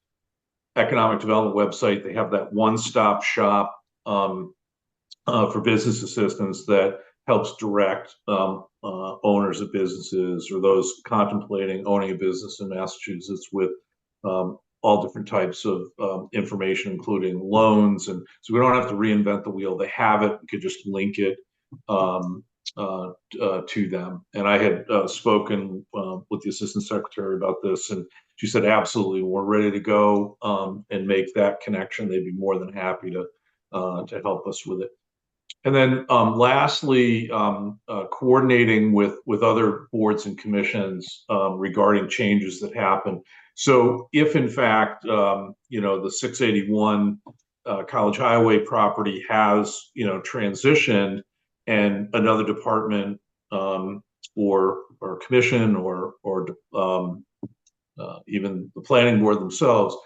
economic development website. They have that one-stop shop for business assistance that helps direct owners of businesses or those contemplating owning a business in Massachusetts with all different types of information, including loans. And so we don't have to reinvent the wheel. They have it. We could just link it to them. And I had spoken with the assistant secretary about this, and she said, absolutely, we're ready to go and make that connection. They'd be more than happy to help us with it. And then lastly, coordinating with other boards and commissions regarding changes that happen. So if in fact, you know, the 681 College Highway property has, you know, transitioned and another department or commission or even the planning board themselves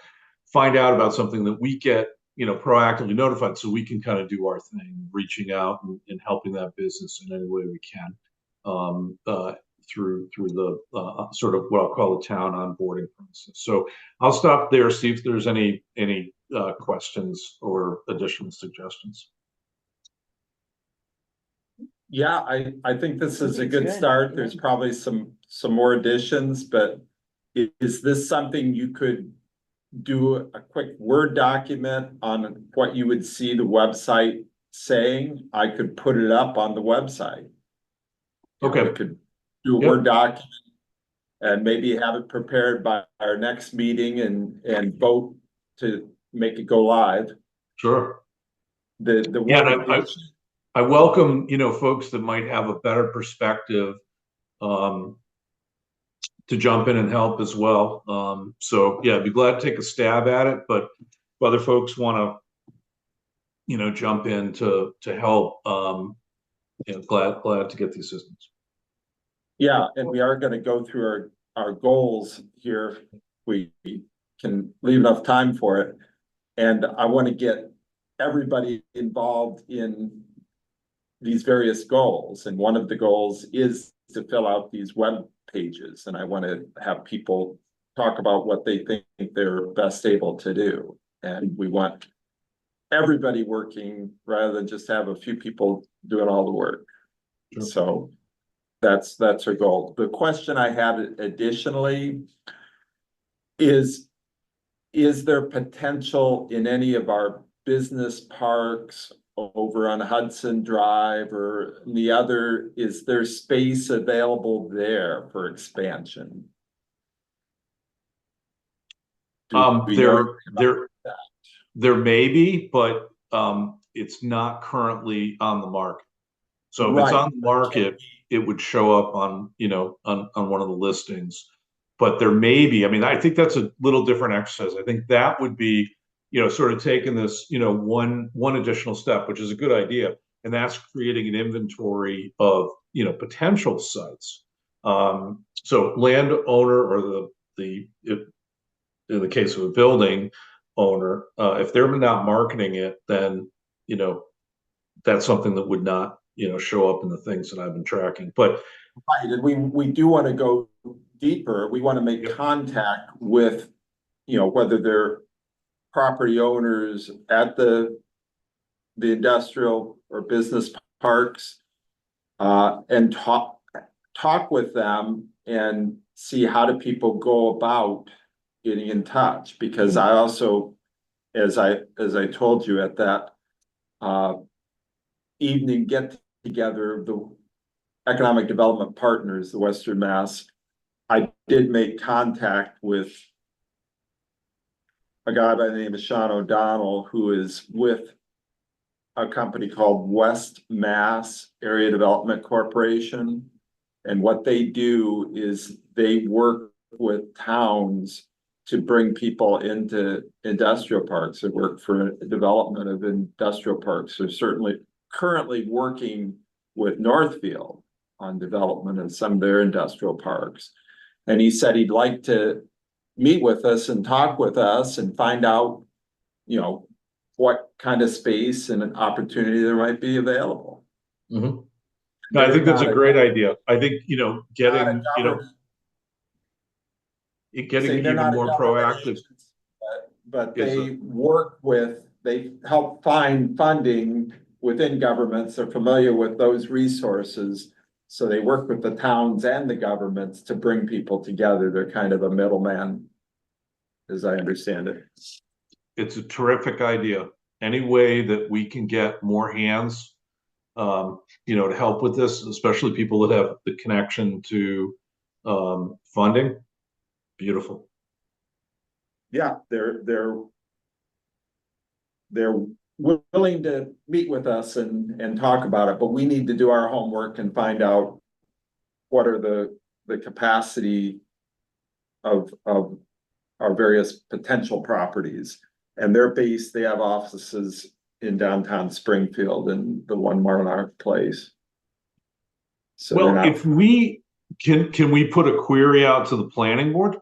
find out about something, that we get, you know, proactively notified, so we can kind of do our thing, reaching out and helping that business in any way we can through the sort of what I'll call the town onboarding process. So I'll stop there, see if there's any questions or additional suggestions. Yeah, I think this is a It's good good. start. There's probably some more additions, but is this something you could do a quick Word document on what you would see the website saying? I could put it up on the website. Okay. We could do a Yep. Word document and maybe have it prepared by our next meeting and vote to make it go live. Sure. The Yeah, one and I welcome, you know, folks that might have a better perspective to jump in and help as well. So yeah, I'd be glad to take a stab at it, but if other folks want to, you know, jump in to help, you know, glad to get the assistance. Yeah, and we are gonna go through our goals here. We can leave enough time for it. And I want to get everybody involved in these various goals. And one of the goals is to fill out these web pages. And I want to have people talk about what they think they're best able to do. And we want everybody working rather than just have a few people doing all the work. Sure. So that's our goal. The question I had additionally is there potential in any of our business parks over on Hudson Drive or the other, is there space available there for expansion? Do we know about that? There may be, but it's not currently on the market. So if it's Right. on the market, it would show up on, you know, on one of the listings. But there may be, I mean, I think that's a little different exercise. I think that would be, you know, sort of taking this, you know, one additional step, which is a good idea. And that's creating an inventory of, you know, potential sites. So landowner or in the case of a building owner, if they're not marketing it, then that's something that would not, show up in the things that I've been tracking, but Right, and we do want to go deeper. We want to make contact with, whether they're property owners at the industrial or business parks. And talk with them and see how do people go about getting in touch, because I also, as I told you at that evening get together of the Economic Development Partners, the Western Mass, I did make contact with a guy by the name of Sean O'Donnell, who is with a company called West Mass Area Development Corporation. And what they do is they work with towns to bring people into industrial parks. They work for development of industrial parks. They're certainly currently working with Northfield on development of some of their industrial parks. And he said he'd like to meet with us and talk with us and find out, what kind of space and opportunity there might be available. no, I think that's a great idea. I think, getting even more proactive. But Yes, they work with, they help find funding within governments. They're familiar with those resources. So they work with the towns and the governments to bring people together. They're kind of a middleman, as I understand it. It's a terrific idea. Any way that we can get more hands, to help with this, especially people that have the connection to funding, beautiful. Yeah, they're willing to meet with us and talk about it, but we need to do our homework and find out what are the capacity of our various potential properties. And they have offices in downtown Springfield and the One Monarch Place. So Well, if we can we put a query out to the planning board?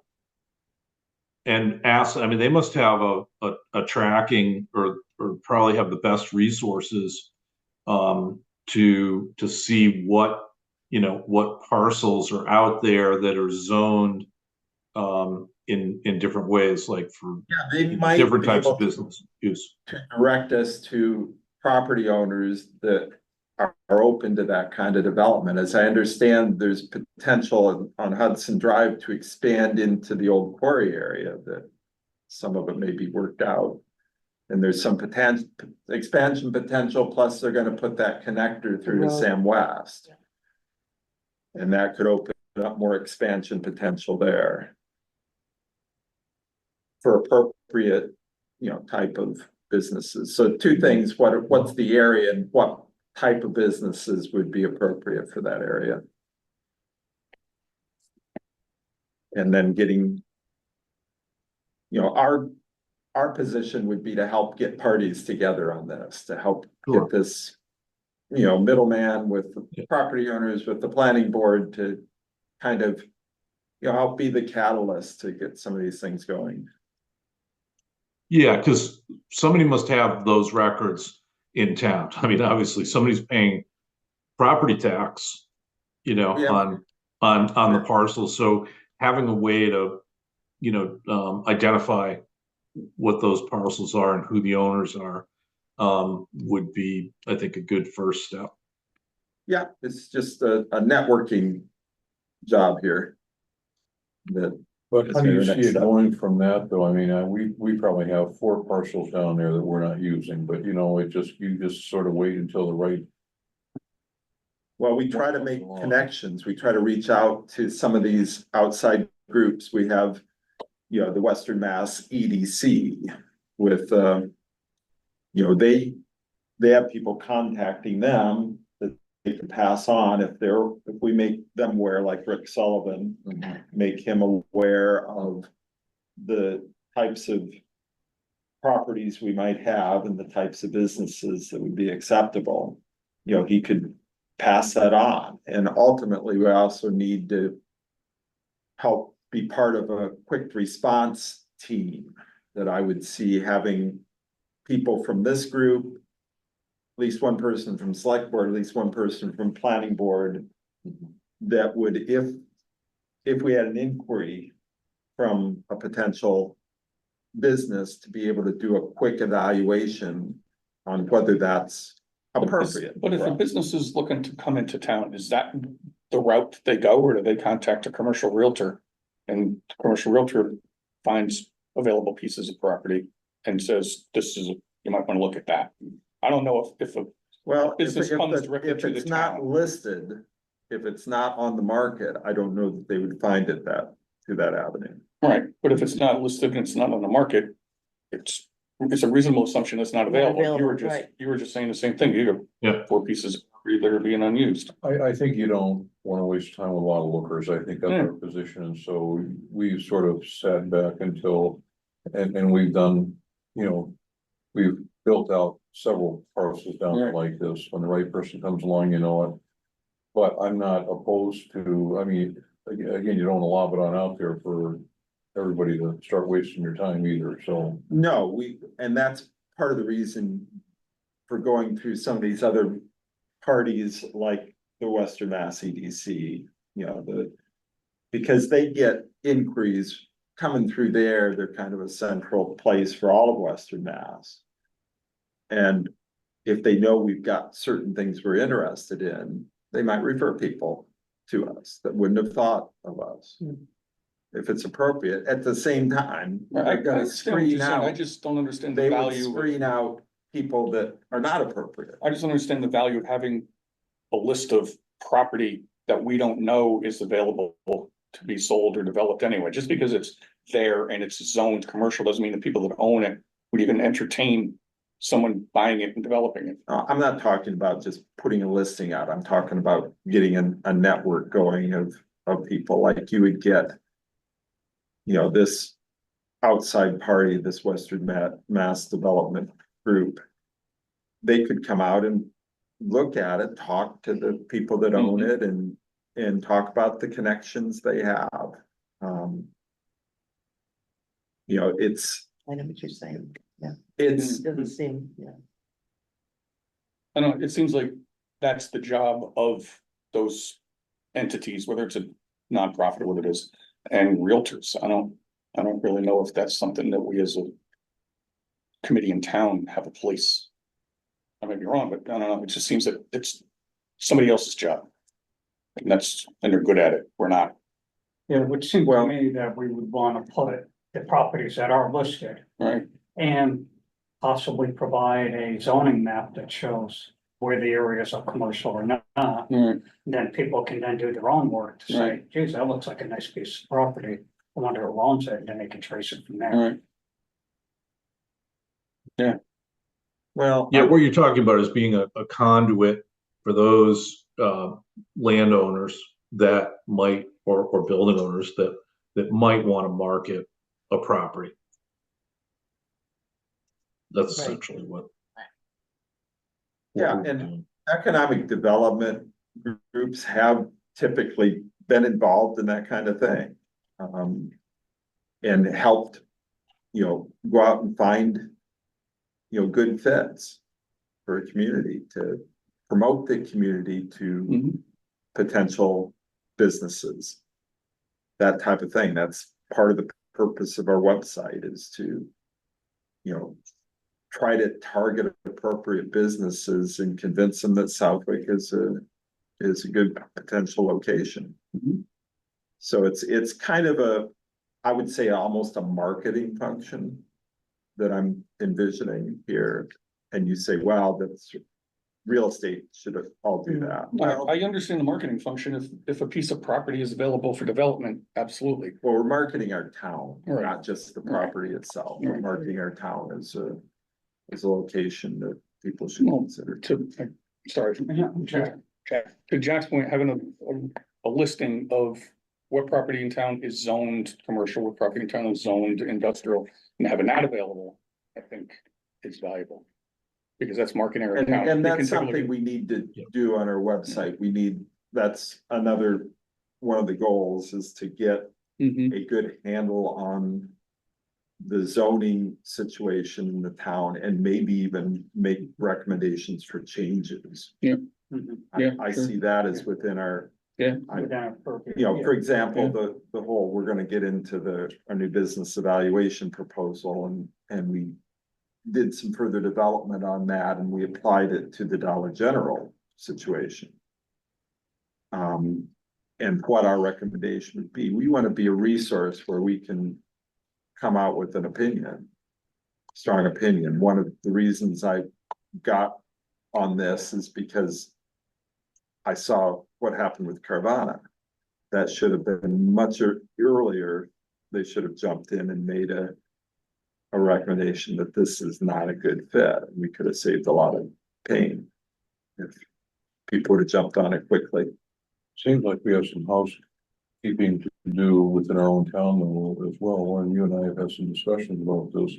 And ask, I mean, they must have a tracking or probably have the best resources to see what parcels are out there that are zoned in different ways, like for they might different be types able of business use. to direct us to property owners that are open to that kind of development. As I understand, there's potential on Hudson Drive to expand into the old quarry area, that some of it may be worked out. And there's some potential expansion potential, plus they're gonna put that connector through to Sam West. And that could open up more expansion potential there. For appropriate, type of businesses. So two things, what's the area and what type of businesses would be appropriate for that area? And then getting, our position would be to help get parties together on this, to help get this, middleman with the property owners, with the planning board to kind of, help be the catalyst to get some of these things going. Yeah, because somebody must have those records in town. I mean, obviously somebody's paying property tax, on the parcel. So having a way to, identify what those parcels are and who the owners are, would be, I think, a good first step. Yeah, it's just a networking job here. But how do you Is there a see next it step? going from that, though? I mean, we probably have 4 parcels down there that we're not using, but you just sort of wait until the right. Well, we try to make connections. We try to reach out to some of these outside groups. We have, the Western Mass EDC with, they have people contacting them that they can pass on if we make them aware, like Rick Sullivan, make him aware of the types of properties we might have and the types of businesses that would be acceptable. He could pass that on. And ultimately, we also need to help be part of a quick response team that I would see having people from this group least one person from select board, at least one person from planning board. That would, if we had an inquiry from a potential business, to be able to do a quick evaluation on whether that's appropriate. But if a business is looking to come into town, is that the route they go, or do they contact a commercial realtor? And the commercial realtor finds available pieces of property and says, this is, you might wanna look at that. I don't know if a Well, if business comes directly if to the it's not town. listed, if it's not on the market, I don't know that they would find it through that avenue. Right, but if it's not listed and it's not on the market, it's a reasonable assumption it's not available. available, right. You were just saying the same thing. You Yeah. have 4 pieces of property that are being unused. I think you don't wanna waste time with a lot of lookers, I think that's Yeah. our position, and so we've sort of sat back until. And we've done, we've built out several parcels down Right. like this, when the right person comes along, you know it. But I'm not opposed to, I mean, again, you don't wanna lob it on out there for everybody to start wasting your time either, so. No, and that's part of the reason for going through some of these other parties like the Western Mass EDC, because they get inquiries coming through there, they're kind of a central place for all of Western Mass. And if they know we've got certain things we're interested in, they might refer people to us that wouldn't have thought of us. If it's appropriate, at the same time, I they're gonna understand what screen you're saying. I out, just don't understand the they would value. screen out people that are not appropriate. I just don't understand the value of having a list of property that we don't know is available to be sold or developed anyway. Just because it's there and it's zoned commercial doesn't mean the people that own it would even entertain someone buying it and developing it. I'm not talking about just putting a listing out, I'm talking about getting a network going of people like you would get. This outside party, this Western Mass Development Group. They could come out and look at it, talk to the people that own it and talk about the connections they have. It's, I know what you're saying, it's, doesn't seem, I don't know, it seems like that's the job of those entities, whether it's a nonprofit or what it is, and realtors. I don't really know if that's something that we as a committee in town have a place. I may be wrong, but I don't know, it just seems that it's somebody else's job. And they're good at it, we're not, Yeah, it would seem to me that we would wanna put the properties that are listed right? and possibly provide a zoning map that shows where the areas are commercial or not. Right. Then people can then do their own work to say, Right. geez, that looks like a nice piece of property. I wonder who owns it, and then they can trace it from there. Right. well. Yeah, what you're talking about is being a conduit for those landowners that might, or building owners that might want to market a property. That's Right. essentially what. Yeah, we're and doing. economic development groups have typically been involved in that kind of thing. And helped, go out and find, good fits for a community, to promote the community to Mhm. potential businesses. That type of thing. That's part of the purpose of our website, is to, try to target appropriate businesses and convince them that Southwick is a good potential location. Mhm. So it's kind of I would say almost a marketing function that I'm envisioning here. And you say, wow, that's real estate should all do that. Well, I understand the marketing function. If a piece of property is available for development, absolutely. we're marketing our town, Right. not just the property itself. We're Right. marketing our town as a location that people should Well, consider. Sorry. Yeah, Jack, to Jack's point, having a listing of what property in town is zoned commercial, what property in town is zoned industrial, and having that available, I think is valuable. Because that's marketing our town. And You that's can take a look something at- we need to do on our website. That's another one of the goals, is to get Mhm. a good handle on the zoning situation in the town and maybe even make recommendations for changes. Mhm. Yeah, I sure. see that as within our, Yeah. Within our purview. you know, for example, Yeah. the whole, we're gonna get into our new business evaluation proposal and we did some further development on that and we applied it to the Dollar General situation. And what our recommendation would be, we wanna be a resource where we can come out with an opinion. Strong opinion. One of the reasons I got on this is because I saw what happened with Carvana. That should have been much earlier. They should have jumped in and made a recommendation that this is not a good fit. We could have saved a lot of pain if people would have jumped on it quickly. Seems like we have some housekeeping to do within our own town though as well. Warren, you and I have had some discussions about this.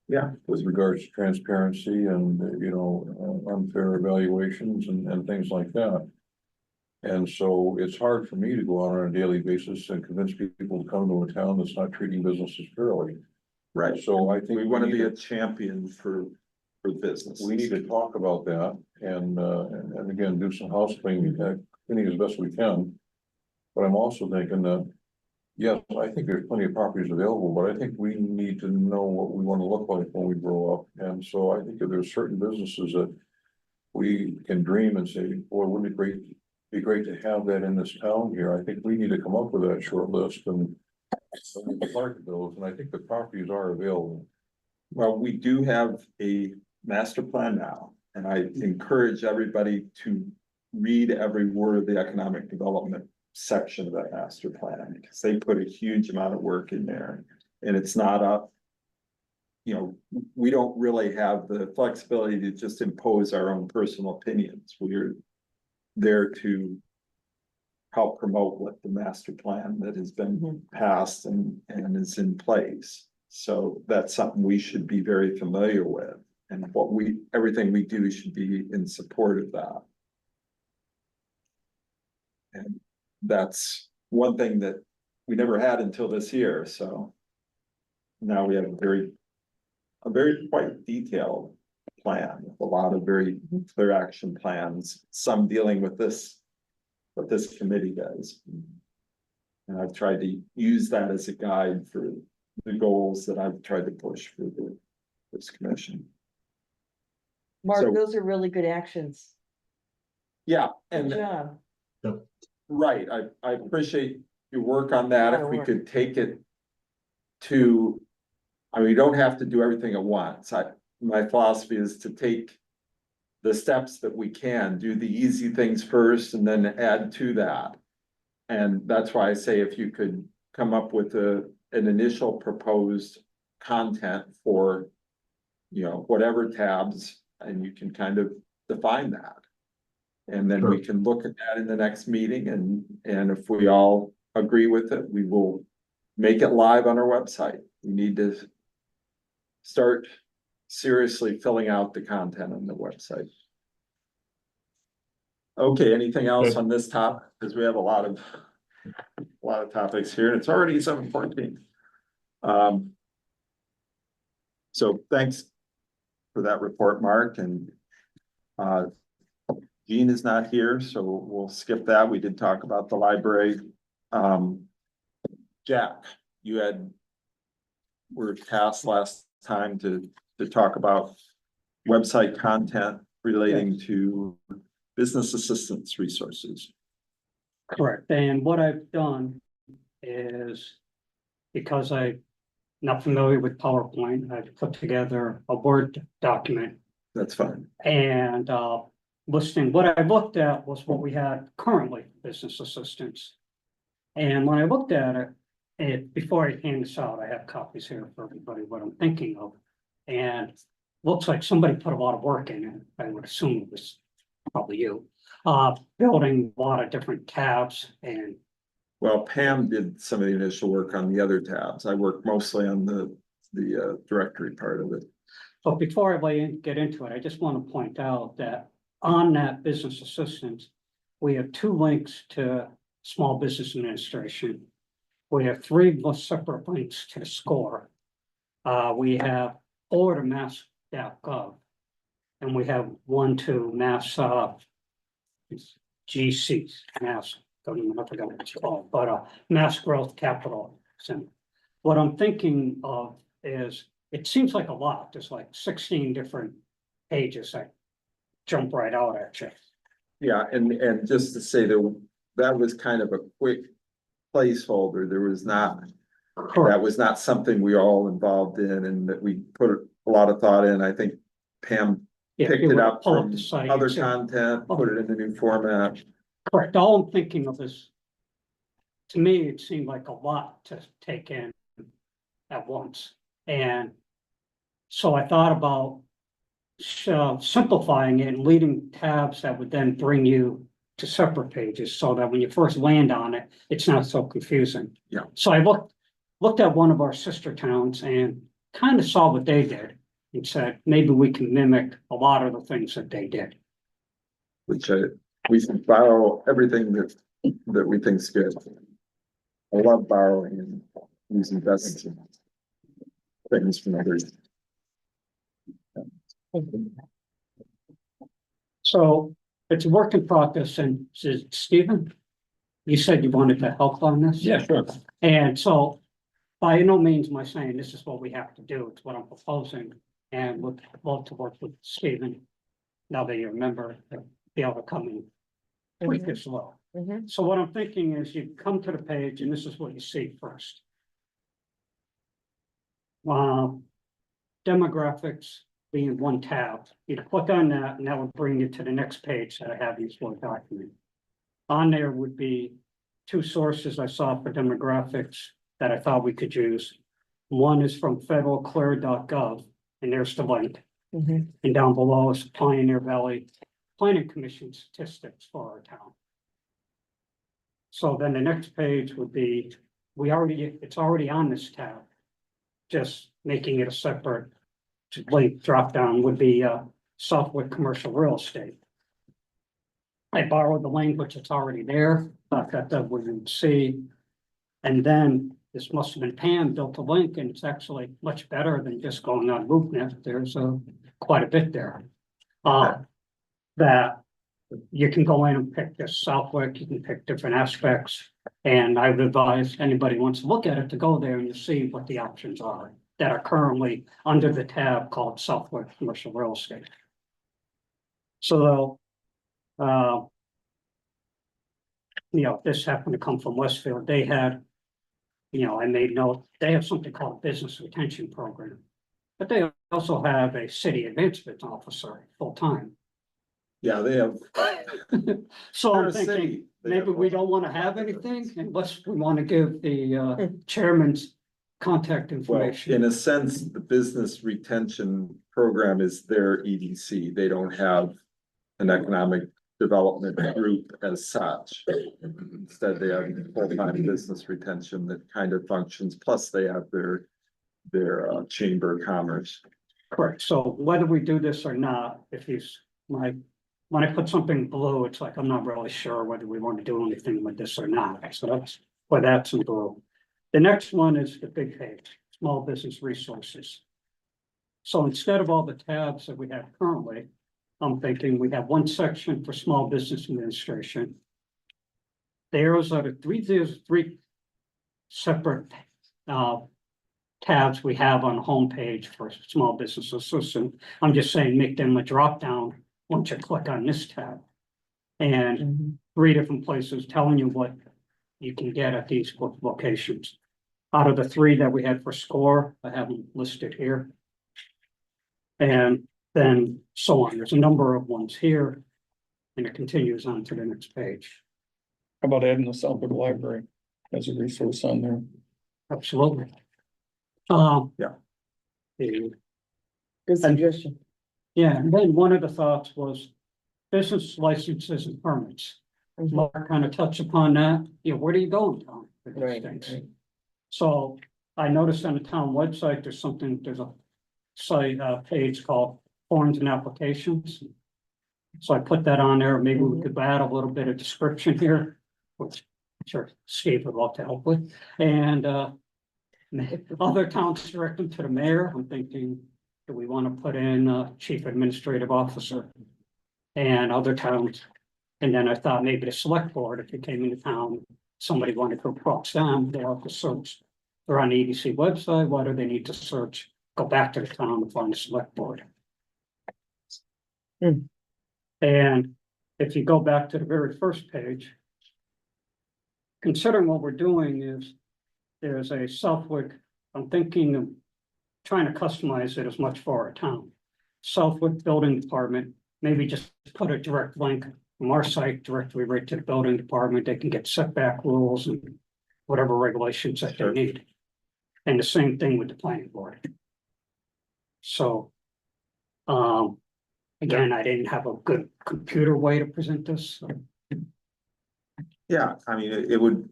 Yeah. With regards to transparency and, you know, unfair evaluations and things like that. And so it's hard for me to go out on a daily basis and convince people to come to a town that's not treating businesses fairly. Right. So I think We wanna need be to- a champion for business. we need to talk about that and again, do some house cleaning as best we can. But I'm also thinking that, yes, I think there's plenty of properties available, but I think we need to know what we want to look like when we grow up. And so I think if there's certain businesses that we can dream and say, boy, wouldn't it be great to have that in this town here? I think we need to come up with that short list and part of those, and I think the properties are available. Well, we do have a master plan now, and I encourage everybody to read every word of the economic development section of that master plan, because they put a huge amount of work in there. And it's not up. You know, we don't really have the flexibility to just impose our own personal opinions. We're there to help promote what the master plan that has been passed and is in place. So that's something we should be very familiar with, and everything we do should be in support of that. And that's one thing that we never had until this year, so. Now we have a very quite detailed plan, with a lot of very clear action plans, some dealing with this, what this committee does. And I've tried to use that as a guide for the goals that I've tried to push for this commission. Mark, So- those are really good actions. Yeah, Good and job. right, I appreciate your work on that. Lot of If we work. could take it to, I mean, you don't have to do everything at once. My philosophy is to take the steps that we can, do the easy things first and then add to that. And that's why I say if you could come up with an initial proposed content for, you know, whatever tabs, and you can kind of define that. And then we can look at that in the next meeting, and if we all agree with it, we will make it live on our website. We need to start seriously filling out the content on the website. Okay, anything else on this topic? Because we have a lot of topics here, and it's already 7:14. So thanks for that report, Mark, and Jean is not here, so we'll skip that. We did talk about the library. Jack, were tasked last time to talk about website content relating to business assistance resources. Correct, and what I've done is, because I'm not familiar with PowerPoint, I've put together a Word document That's fine. and listing, what I looked at was what we had currently, business assistance. And when I looked at it, before I hand this out, I have copies here for everybody, what I'm thinking of. And looks like somebody put a lot of work in it, I would assume it was probably you. Building a lot of different tabs and Well, Pam did some of the initial work on the other tabs. I worked mostly on the directory part of it. but before I get into it, I just want to point out that on that business assistance, we have 2 links to Small Business Administration. We have 3 separate links to the SCORE. We have forward to mass.gov. And we have one to mass, GC, mass, don't even, I forgot what it's called, but, Mass Growth Capital Center. What I'm thinking of is, it seems like a lot, there's like 16 different pages that jump right out at you. Yeah, and just to say that, that was kind of a quick placeholder. There was not, that was not something we all involved in and that we put a lot of thought in. I think Pam Yeah, picked you it would up pull from the site, other too. content, put it in the new format. Correct, all I'm thinking of is, to me, it seemed like a lot to take in at once. And so I thought about simplifying it and leading tabs that would then bring you to separate pages so that when you first land on it, it's not so confusing. Yeah. So I looked at one of our sister towns and kind of saw what they did and said, maybe we can mimic a lot of the things that they did. Which we can borrow everything that we think's good. I love borrowing and using best things from others. So it's a work in progress, and Stephen, you said you wanted to help on this? Yeah, sure. And so by no means am I saying this is what we have to do, it's what I'm proposing, and would love to work with Stephen. Now that you remember, to be able to come and tweak this well. Mhm. So what I'm thinking is you come to the page and this is what you see first. Demographics being one tab, you'd click on that and that would bring you to the next page that I have in this Word document. On there would be two sources I saw for demographics that I thought we could use. One is from federalclear.gov, and there's the link. Mhm. And down below is Pioneer Valley Planning Commission statistics for our town. So then the next page would be, it's already on this tab. Just making it a separate link drop down would be Southwick Commercial Real Estate. I borrowed the language that's already there, thought that we would see. And then this must have been Pam built a link, and it's actually much better than just going on LoopNet. There's quite a bit there. That you can go in and pick this Southwick, you can pick different aspects. And I would advise anybody who wants to look at it to go there and you see what the options are that are currently under the tab called Southwick Commercial Real Estate. So, this happened to come from Westfield. They had, I made note, they have something called Business Retention Program. But they also have a city advancement officer full-time. Yeah, they have. So They're I'm a city. thinking, They maybe have we all- don't want to have anything unless we want to give the chairman's contact Well, information. in a sense, the business retention program is their EDC. They don't have an economic development group as such. Instead, they have full-time business retention that kind of functions, plus they have their chamber of commerce. Correct. So whether we do this or not, when I put something blue, it's like, I'm not really sure whether we want to do anything with this or not. So that's why that's in blue. The next one is the big page, small business resources. So instead of all the tabs that we have currently, I'm thinking we have one section for small business administration. The arrows are there's three separate tabs we have on the homepage for small business assistant. I'm just saying, make them a drop down once you click on this tab. And Mhm. 3 different places telling you what you can get at these locations. Out of the 3 that we had for SCORE, I have them listed here. And then so on. There's a number of ones here. And it continues on to the next page. How about adding the Southwood Library as a resource on there? Absolutely. Yeah. Good suggestion. Yeah, and then one of the thoughts was business licenses and permits. Mhm. Mark kind of touched upon that, where do you go in town? for these Right, things? right. So I noticed on the town website, there's a site, page called forms and applications. So I put that on there, maybe we could add a little bit of description here, which I'm sure Steve would love to help with, and Other towns direct them to the mayor. I'm thinking, do we want to put in a chief administrative officer? And other towns, and then I thought maybe the select board, if it came into town, somebody wanted to approach them, they have to search. They're on the EDC website, why do they need to search? Go back to the town and find the select board. Hmm. And if you go back to the very first page. Considering what we're doing is, there's a Southwick, I'm thinking of trying to customize it as much for our town. Southwick Building Department, maybe just put a direct link from our site directly right to the building department. They can get setback rules and whatever regulations that they Sure. need. And the same thing with the planning board. So, again, I didn't have a good computer way to present this. So Yeah, I mean, it would.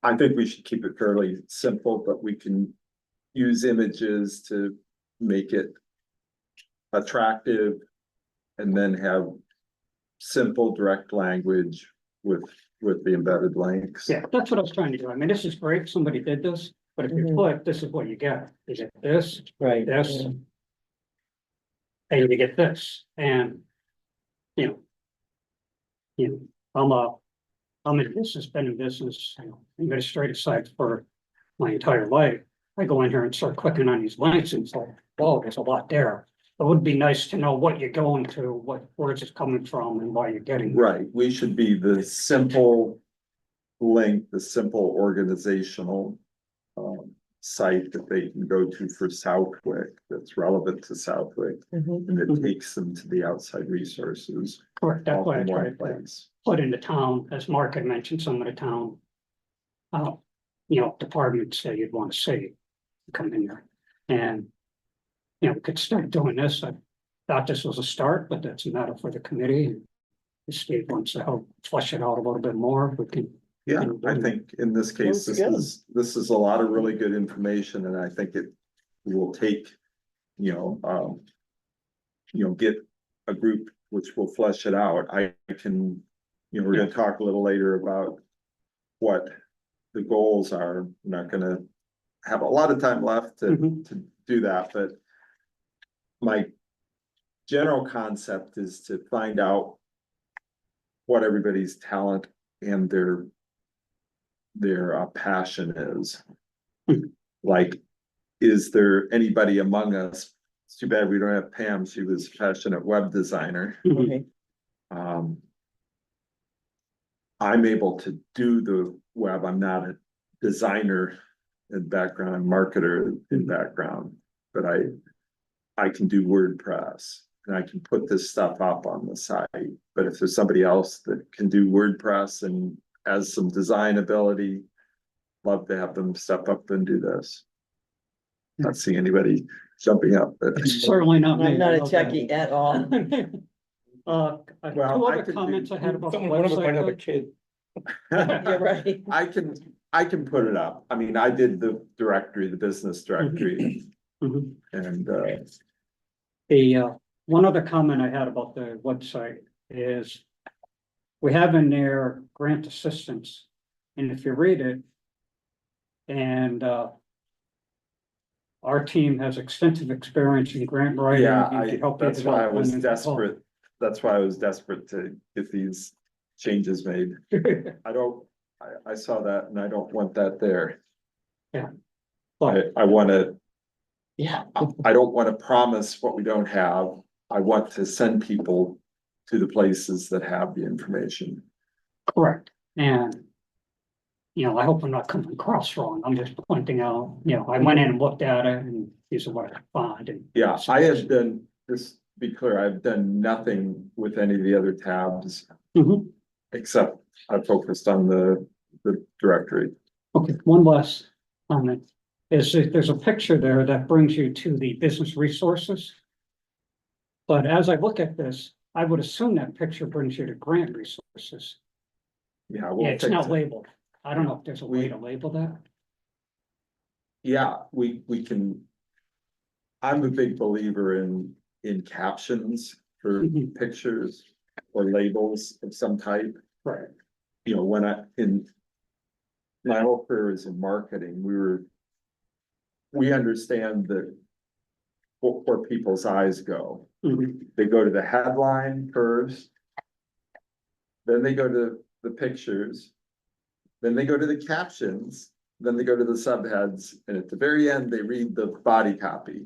I think we should keep it fairly simple, but we can use images to make it attractive. And then have simple, direct language with the embedded links. yeah, that's what I was trying to do. I mean, this is great. Somebody did this, but if you Mhm. click, this is what you get. You get this, Right. this. yeah. And you get this, and. You know. I'm in business, been in business, administrative side for my entire life. I go in here and start clicking on these links and it's like, whoa, there's a lot there. It would be nice to know what you're going to, what words it's coming from and why you're getting. it. Right, we should be the simple link, the simple organizational. Site that they can go to for Southwick, that's relevant to Southwick, Mhm. and it takes them to the outside resources. Correct, that's All why I in one tried to place. put in the town, as Mark had mentioned, some of the town. Departments that you'd want to see come in there and. We could start doing this. I thought this was a start, but that's a matter for the committee. If Steve wants to help flesh it out a little bit more, we can. Yeah, I think in this case, Sounds this is a lot of really good information, and I think it will take, get a group which will flesh it out. I can, we're gonna talk a little later about what the goals are. I'm not gonna have a lot of time left Mhm. to do that, but my general concept is to find out what everybody's talent and their passion is. Hmm. Like, is there anybody among us? It's too bad we don't have Pam. She was a passionate web designer. Okay. I'm able to do the web. I'm not a designer in background, I'm a marketer in background, but I can do WordPress and I can put this stuff up on the site. But if there's somebody else that can do WordPress and has some design ability, love to have them step up and do this. Not seeing anybody jumping up, but Certainly not me. I'm not a I know that. techie at all. Well, Two I other could do- comments I had about the Someone might have a website. kid. You're right. I can put it up. I mean, I did the directory, the business directory, Mhm. and The, one other comment I had about the website is. We have in there grant assistance, and if you read it. And, our team has extensive experience in grant writing. yeah, and can help you that's why I develop was one and desperate. That's why I was desperate to get these changes made. I saw that and I don't want that there. But, I wanna, Yeah. I don't wanna promise what we don't have. I want to send people to the places that have the information. correct, and. I hope I'm not coming across wrong, I'm just pointing out, I went in and looked at it and these are what I found and. Yeah, I have done, just to be clear, I've done nothing with any of the other tabs, Mhm. except I focused on the directory. Okay, one last comment, is that there's a picture there that brings you to the business resources. But as I look at this, I would assume that picture brings you to grant resources. Yeah, Yeah, we'll it's fix not it. labeled. I don't know if there's a way to label that. Yeah, we can. I'm a big believer in captions for Mhm. pictures or labels of some type. Right. When my whole career is in marketing. We understand that where people's eyes go. They go to the headline first. Then they go to the pictures. Then they go to the captions, then they go to the subheads, and at the very end, they read the body copy.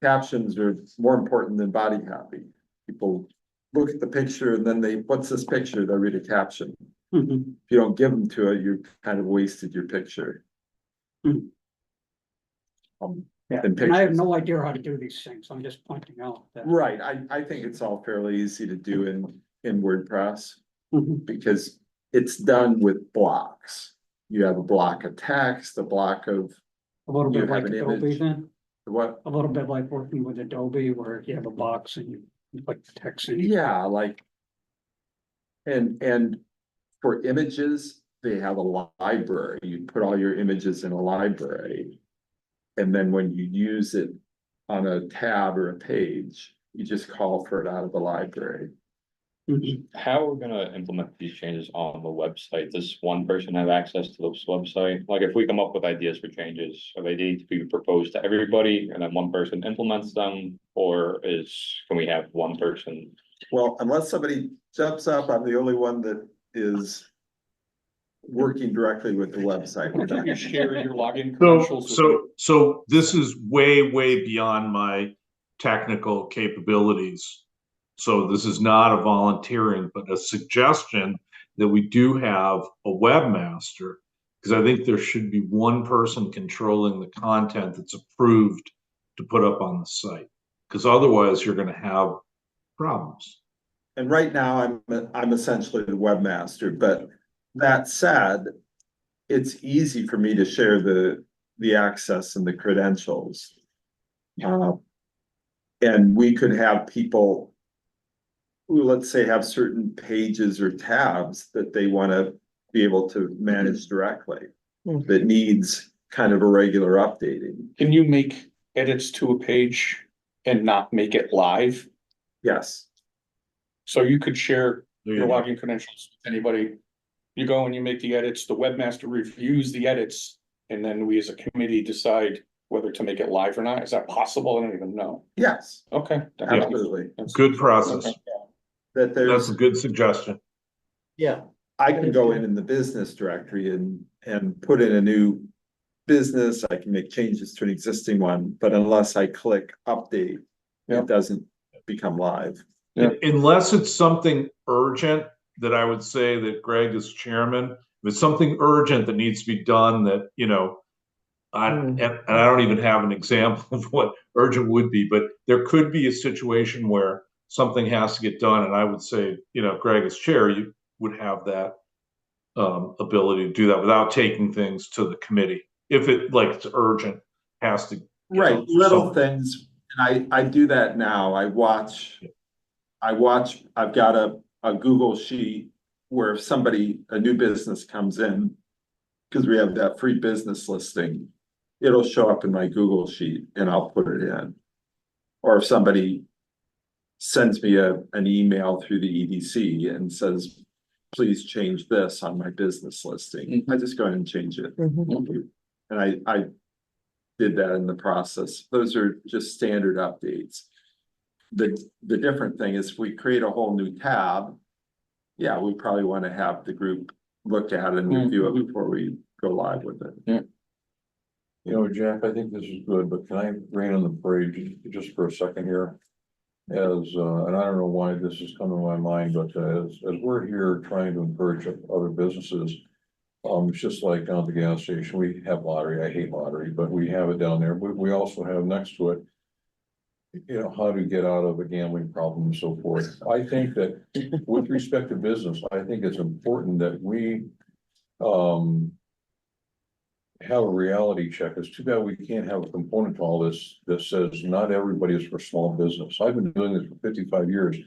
Captions are more important than body copy. People look at the picture and then what's this picture? They'll read a caption. If you don't give them to it, you kind of wasted your picture. Yeah, And and I have pictures. no idea how to do these things. I'm just pointing out that. Right, I think it's all fairly easy to do in WordPress. Because it's done with blocks. You have a block of text, a block of A little You bit have like an Adobe image. then, what, a little bit like working with Adobe where you have a box and you put the text in. yeah, like. And for images, they have a library, you put all your images in a library. And then when you use it on a tab or a page, you just call for it out of the library. How are we gonna implement these changes on the website? Does one person have access to this website? Like, if we come up with ideas for changes, are they need to be proposed to everybody and then one person implements them? Or can we have one person? Well, unless somebody jumps up, I'm the only one that is working directly with the website. You share your login So, credentials. with so this is way beyond my technical capabilities. So this is not a volunteering, but a suggestion that we do have a webmaster. Because I think there should be one person controlling the content that's approved to put up on the site. Because otherwise you're gonna have problems. And right now, I'm essentially the webmaster, but that said, it's easy for me to share the access and the credentials. And we could have people who, let's say, have certain pages or tabs that they want to be able to manage directly, that needs kind of a regular updating. Can you make edits to a page and not make it live? Yes, So you could share There you your go. login credentials with anybody. You go and you make the edits, the webmaster reviews the edits, and then we as a committee decide whether to make it live or not. Is that possible? I don't even know. yes, Okay. absolutely. Good process. Okay. That That's there's, a good suggestion. Yeah, I can go in the business directory and put in a new business, I can make changes to an existing one, but unless I click update, Yeah. it doesn't become live. Yeah. Unless it's something urgent that I would say that Greg is chairman, if it's something urgent that needs to be done that, and I don't even have an example of what urgent would be, but there could be a situation where something has to get done, and I would say, Greg as chair, you would have that ability to do that without taking things to the committee. If it's urgent, has to. Right, little things, and I do that now, I've got a Google sheet where if a new business comes in, because we have that free business listing, it'll show up in my Google sheet and I'll put it in. Or if somebody sends me an email through the EDC and says, please change this on my business listing, I just go ahead and change it. And I did that in the process. Those are just standard updates. The different thing is if we create a whole new tab, yeah, we probably want to have the group look at it and review it before we go live with it. Jack, I think this is good, but can I rain on the parade just for a second here? And I don't know why this is coming to my mind, but as we're here trying to encourage other businesses, it's just like down at the gas station, we have lottery, I hate lottery, but we have it down there, but we also have next to it, how to get out of a gambling problem and so forth. I think that with respect to business, I think it's important that we, have a reality check. It's too bad we can't have a component to all this that says not everybody is for small business. I've been doing this for 55 years.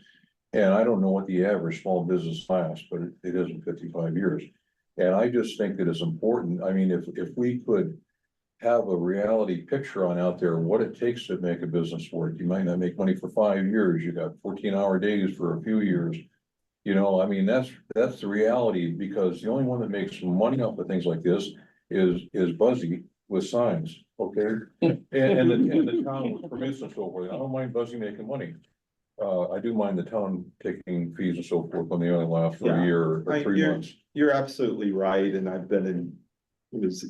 And I don't know what the average small business lasts, but it isn't 55 years. And I just think that it's important. I mean, if we could have a reality picture on out there, what it takes to make a business work. You might not make money for 5 years. You got 14-hour days for a few years. You know, I mean, that's the reality, because the only one that makes money off of things like this is Buzzy with signs, okay? And the town with permits and so forth. I don't mind Buzzy making money. I do mind the town taking fees and so forth when they only last for a Yeah. year or Right, 3 months. You're absolutely right, and I've been in, it was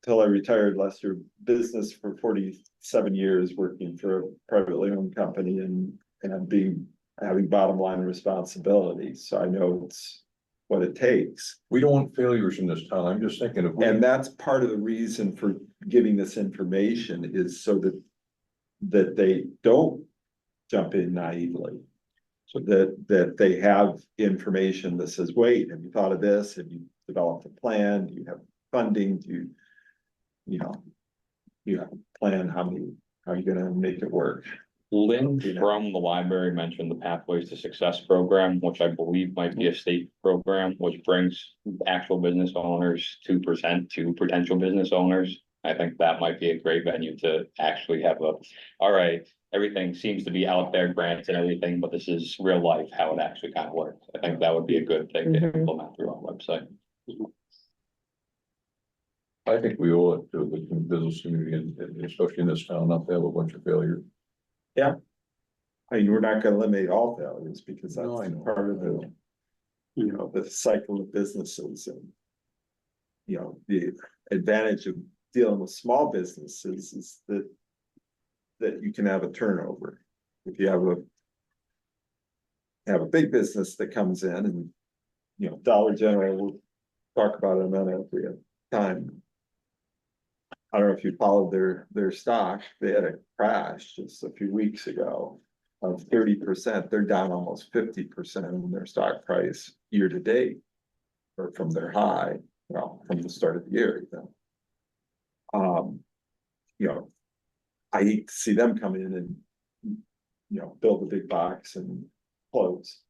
till I retired last year, business for 47 years, working for a privately owned company and having bottom line responsibility, so I know it's what it takes. We don't want failures in this town. I'm just thinking if we. And that's part of the reason for giving this information is so that they don't jump in naively. So that they have information that says, wait, have you thought of this? Have you developed a plan? Do you have funding? Do you know, you have a plan, how are you gonna make it work? Lynn You know. from the library mentioned the Pathways to Success program, which I believe might be a state program, which brings actual business owners to present to potential business owners. I think that might be a great venue to actually have all right, everything seems to be out there, grants and everything, but this is real life, how it actually kind of works. I think that would be a good thing to Mhm. implement through our website. I think we owe it to the business community, and especially in this town, not to have a bunch of failure. I mean, we're not gonna eliminate all failures because No, I that's know. part of the, you know, the cycle of businesses and. You know, the advantage of dealing with small businesses is that you can have a turnover. If you have a big business that comes in and, you know, Dollar General, we'll talk about it in a minute if we have time. I don't know if you followed their stock, they had a crash just a few weeks ago of 30%, they're down almost 50% in their stock price year to date. Or from their high, well, from the start of the year, even. You know, I hate to see them come in and, you know, build a big box and close.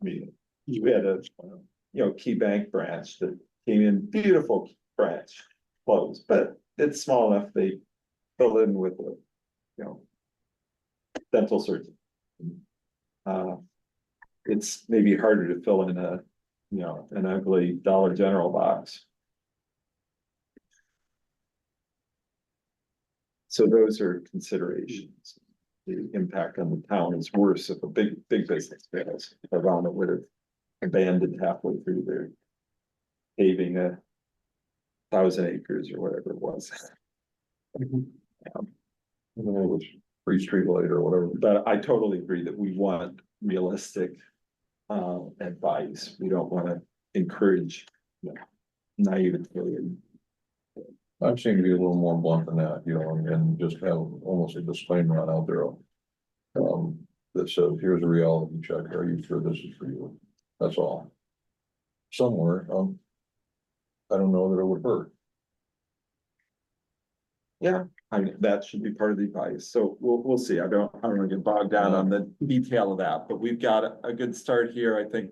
I mean, we had a, you know, Key Bank branch that came in, beautiful branch, closed, but it's small enough, they fill in with a, you know, dental surgeon. It's maybe harder to fill in a, you know, an ugly Dollar General box. So those are considerations. The impact on the town is worse if a big business fails. Around it would have abandoned halfway through their paving 1,000 acres or whatever it was. You know, it was free street light or whatever. But I totally agree that we want realistic advice. We don't want to encourage, you know, naivety. I'm seeing to be a little more blunt than that, you know, and just have almost a disclaimer on out there. That says, here's a reality check, are you sure this is for you? That's all. Somewhere, I don't know that it would hurt. Yeah, I mean, that should be part of the advice. So we'll see. I don't want to get bogged down on the detail of that, but we've got a good start here, I think.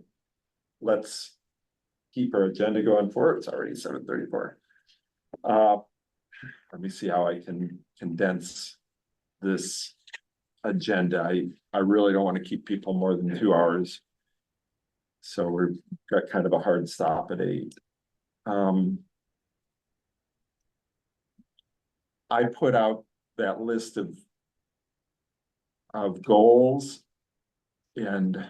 Let's keep our agenda going forward. It's already 7:34. Let me see how I can condense this agenda. I really don't want to keep people more than 2 hours. So we've got kind of a hard stop at 8. I put out that list of goals and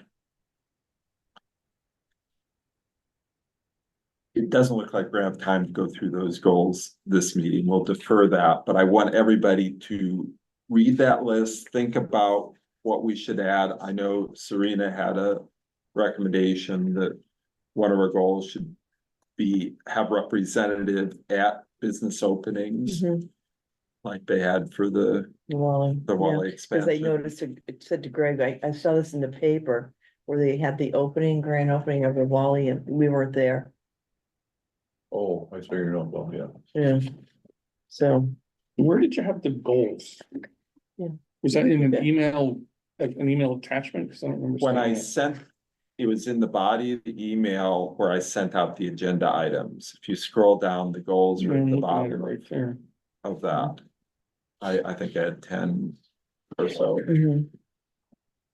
it doesn't look like we're gonna have time to go through those goals this meeting. We'll defer that, but I want everybody to read that list, think about what we should add. I know Serena had a recommendation that one of our goals should be have representative at business openings Mhm. like they had for the Wally. Wally Cause I expansion. noticed, it said to Greg, I saw this in the paper where they had the grand opening of the Wally and we weren't there. Oh, I see you're not, well, yeah. Yeah. So, Where did you have the goals? Yeah. Was that in an Okay. email, an email attachment? Cause I don't remember. When I seeing it. sent, it was in the body of the email where I sent out the agenda items. If you scroll down, the goals are Yeah, at I'm the looking at it bottom right there. of that. I think I had 10 or so. mhm.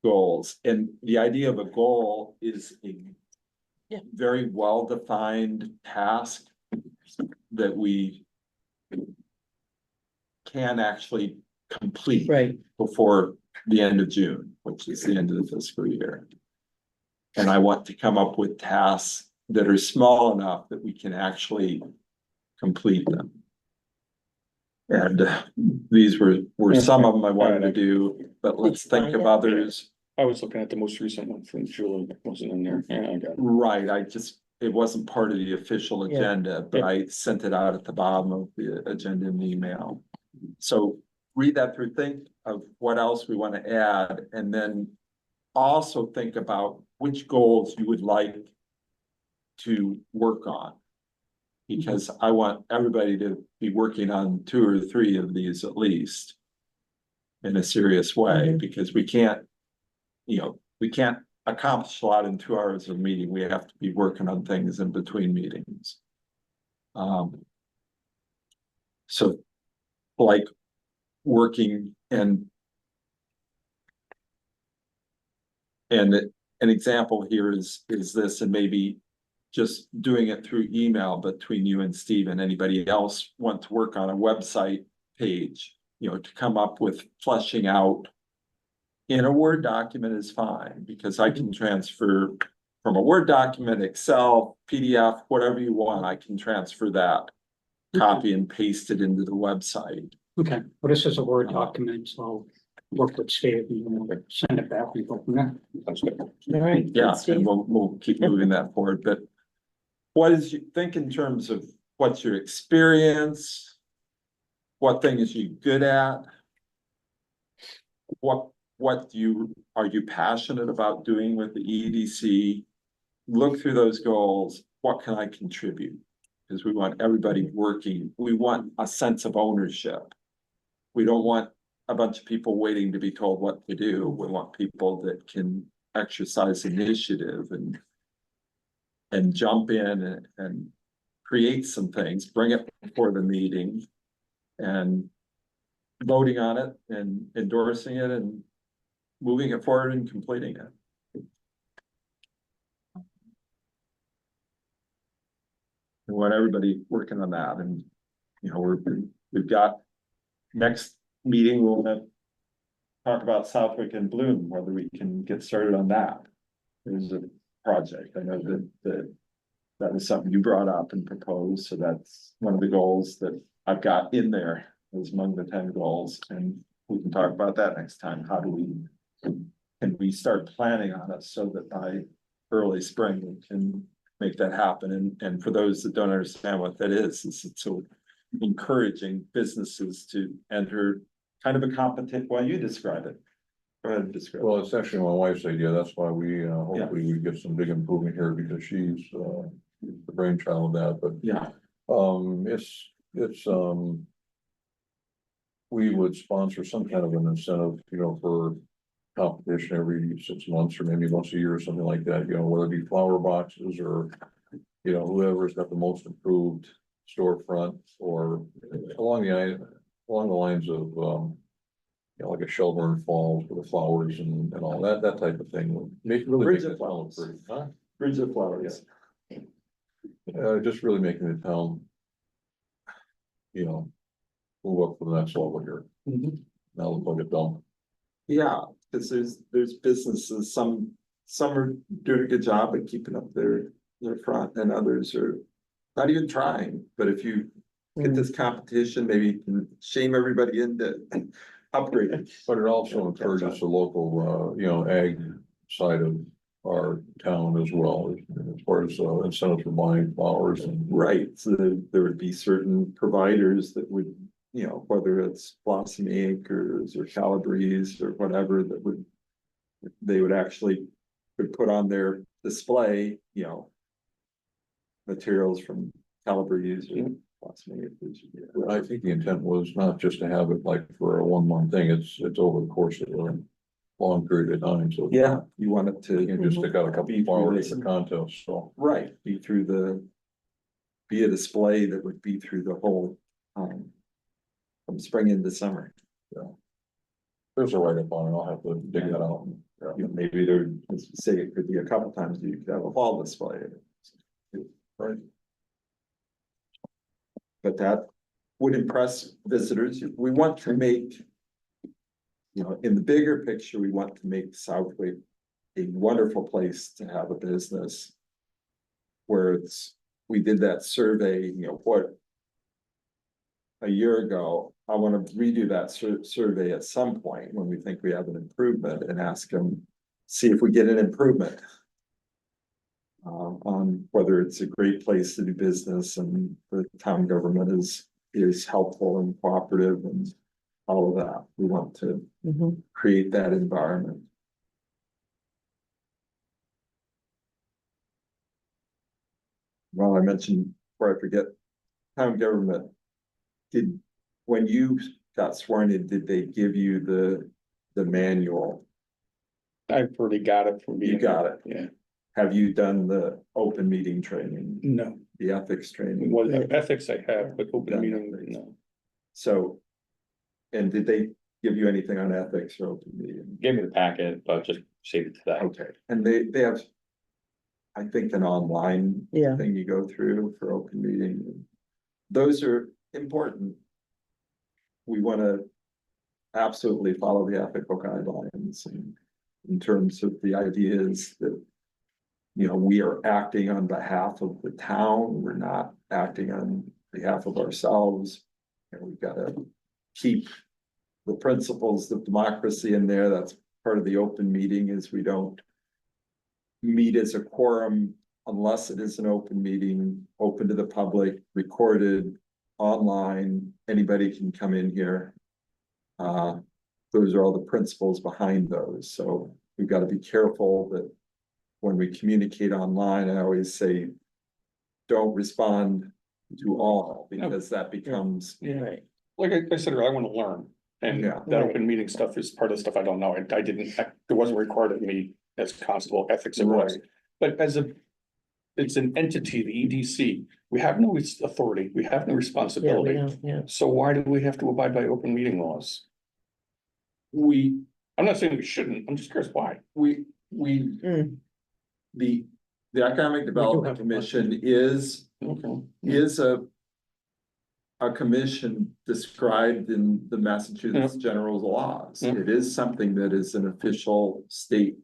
goals, and the idea of a goal is a Yeah. very well-defined task that we can actually complete Right, before the end of June, which is the end of the fiscal year. And I want to come up with tasks that are small enough that we can actually complete them. And these were some of them I wanted to do, but let's Did you think of find it? others. I was looking at the most recent one from Julie, wasn't in there, yeah, I got it. Right, it wasn't part of the official Yeah. agenda, but I sent it out at the bottom of the agenda in the email. So read that through, think of what else we want to add, and then also think about which goals you would like to work on. Because I want everybody to be working on 2 or 3 of these at least in a serious way, Mhm. because we can't, we can't accomplish a lot in 2 hours of meeting. We have to be working on things in between meetings. So like working and an example here is this, and maybe just doing it through email between you and Steve, and anybody else want to work on a website page, to come up with fleshing out. In a Word document is fine, because I can transfer from a Word document, Excel, PDF, whatever you want, I can transfer that. Copy and paste it into the website. Okay, well, this is a Word document, so I'll work with Steve and we'll send it back and go from there. That's good. all right. good, Yeah, Steve. and we'll keep moving that forward, but what is you think in terms of what's your experience? What things you good at? What are you passionate about doing with the EDC? Look through those goals. What can I contribute? Because we want everybody working. We want a sense of ownership. We don't want a bunch of people waiting to be told what to do. We want people that can exercise initiative and jump in and create some things, bring it before the meeting, and voting on it and endorsing it and moving it forward and completing it. We want everybody working on that, and we've got next meeting, we'll talk about Southwick and Bloom, whether we can get started on that. There's a project, I know that was something you brought up and proposed, so that's one of the goals that I've got in there, is among the 10 goals, and we can talk about that next time. Can we start planning on it so that by early spring we can make that happen? And for those that don't understand what that is it's so encouraging businesses to enter kind of a competition. Well, you describe it. Go ahead and describe it. Well, it's actually my wife's idea. That's why we, hopefully we get some big improvement here, because she's, the brainchild of that, but, Yeah, it's, we would sponsor some kind of an incentive, for competition every 6 months or maybe once a year or something like that, whether it be flower boxes or, whoever's got the most improved storefront, or along the lines of, like a Shelburne Falls with the flowers and all that type of thing would really Bridge make of the town Flowers. pretty, huh? Bridge of Flowers. Just really making the town, move up to the next level here. Now look like a dump. Yeah, because there's businesses, some are doing a good job at keeping up their front, and others are not even trying. But if you get this competition, maybe you can shame everybody into upgrading. But it also encourages the local, ag side of our town as well, as far as incentives for buying flowers and. Right, so there would be certain providers that would, whether it's Blossom Acres or Calabrese or whatever, they would actually could put on their display, materials from Calabrese or Blossom Acres. I think the intent was not just to have it like for a 1 month thing, it's over the course of a long period of time, so. Yeah, you want it to. You can just stick out a couple of flowers at the contest, so. Right, be a display that would be through the whole, from spring into summer. There's a write-up on it, I'll have to dig that out. you know, maybe there, let's say it could be a couple times, you could have a wall display. Right? But that would impress visitors. We want to make, you know, in the bigger picture, we want to make Southwick a wonderful place to have a business. Where it's, we did that survey, you know, what? A year ago, I want to redo that survey at some point when we think we have an improvement and ask them, see if we get an improvement. On whether it's a great place to do business and the town government is helpful and cooperative and all of that. We want to Mhm. create that environment. Well, I mentioned, before I forget, town government. When you got sworn in, did they give you the manual? I've already got it from being. You got it. Yeah, Have you done the open meeting training, no, the ethics training? well, ethics I have, but open Yeah. meeting, no. So, and did they give you anything on ethics or open meeting? Gave me the packet, but just saved it to that. Okay, and they have, I think, an online Yeah. thing you go through for open meeting. Those are important. We want to absolutely follow the ethical guidelines and in terms of the ideas that, you know, we are acting on behalf of the town, we're not acting on behalf of ourselves. And we've got to keep the principles of democracy in there. That's part of the open meeting is we don't meet as a quorum unless it is an open meeting, open to the public, recorded, online, anybody can come in here. Those are all the principles behind those, so we've got to be careful that when we communicate online, I always say, don't respond to all, because that becomes, Yeah, Right. like I said, earlier, I want to learn, and Yeah. that Right. open meeting stuff is part of the stuff I don't know, I didn't, it wasn't required of me as constable ethics it was. Right. But it's an entity, the EDC, we have no authority, we have no Yeah, we responsibility. don't, yeah. So why do we have to abide by open meeting laws? we, I'm not saying we shouldn't, I'm just curious why. we, Mm. the Economic Development have a Commission is Okay. a commission described in the Massachusetts General Laws. Yeah. It is something that is an official state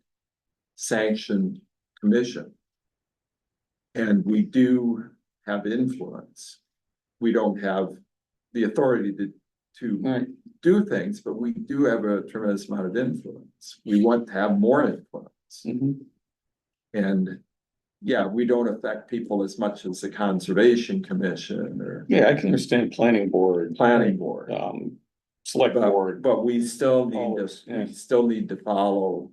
sanctioned commission. And we do have influence. We don't have the authority to Right. do things, but we do have a tremendous amount of influence. We want to have more influence. Mhm. And yeah, we don't affect people as much as the Conservation Commission or Yeah, I can understand planning board, Planning Board. select board. But we still need Always, to, yeah. we still need to follow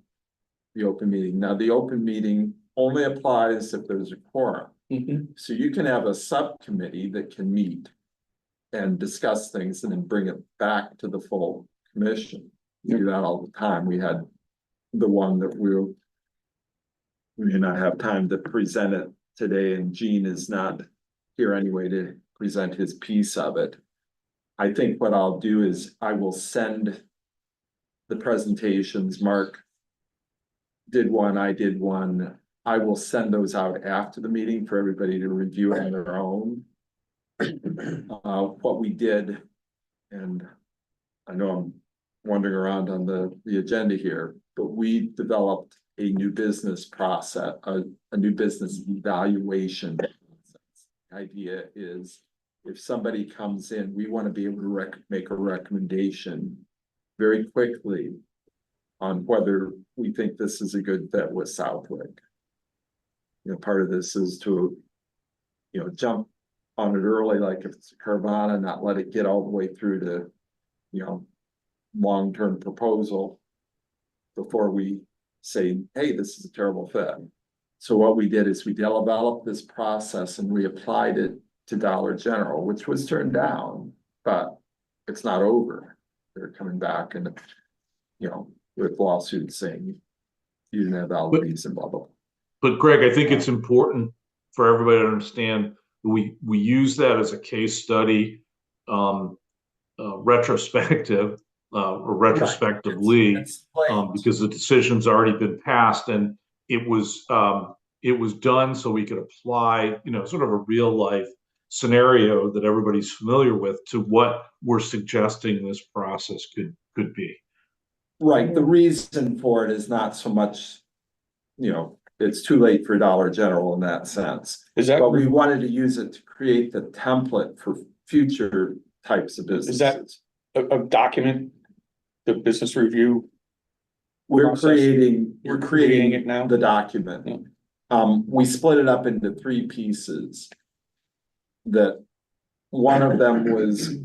the open meeting. Now, the open meeting only applies if there's a quorum. Mhm. So you can have a subcommittee that can meet and discuss things and then bring it back to the full commission. We do that all the time. We had the one that we may not have time to present it today, and Gene is not here anyway to present his piece of it. I think what I'll do is I will send the presentations. Mark did one, I did one. I will send those out after the meeting for everybody to review on their own. What we did, and I know I'm wandering around on the agenda here, but we developed a new business process, a new business evaluation. The idea is if somebody comes in, we want to be able to make a recommendation very quickly on whether we think this is a good fit with Southwick. You know, part of this is to, you know, jump on it early, like if it's a Carvana, not let it get all the way through to, you know, long-term proposal before we say, hey, this is a terrible fit. So what we did is we developed this process and we applied it to Dollar General, which was turned down, but it's not over. They're coming back and, you know, with lawsuits saying you didn't have all of these and blah, blah, blah. But Greg, I think it's important for everybody to understand, we use that as a case study, retrospective, or retrospectively, because the decision's already been passed, and it was done so we could apply, sort of a real life scenario that everybody's familiar with to what we're suggesting this process could be. Right, the reason for it is not so much, it's too late for Dollar General in that sense. Is that, But we wanted to use it to create the template for future types of Is that- businesses. a document, the business review? We're process? creating, You're we're creating creating it now? the document. Yeah. We split it up into 3 pieces. That one of them was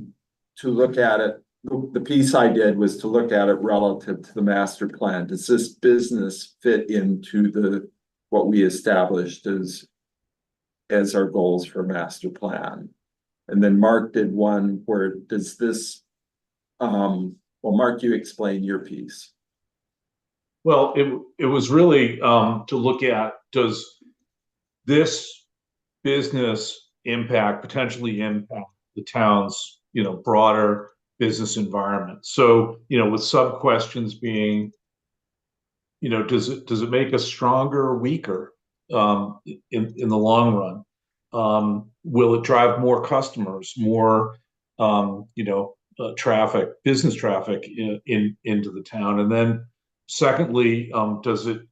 to look at it, the piece I did was to look at it relative to the master plan. Does this business fit into what we established as our goals for master plan? And then Mark did one where does this, well, Mark, you explain your piece. Well, it was really to look at, does this business potentially impact the town's, broader business environment? So, with sub questions being, does it make us stronger or weaker in the long run? Will it drive more customers, more traffic, business traffic into the town? And then secondly, does it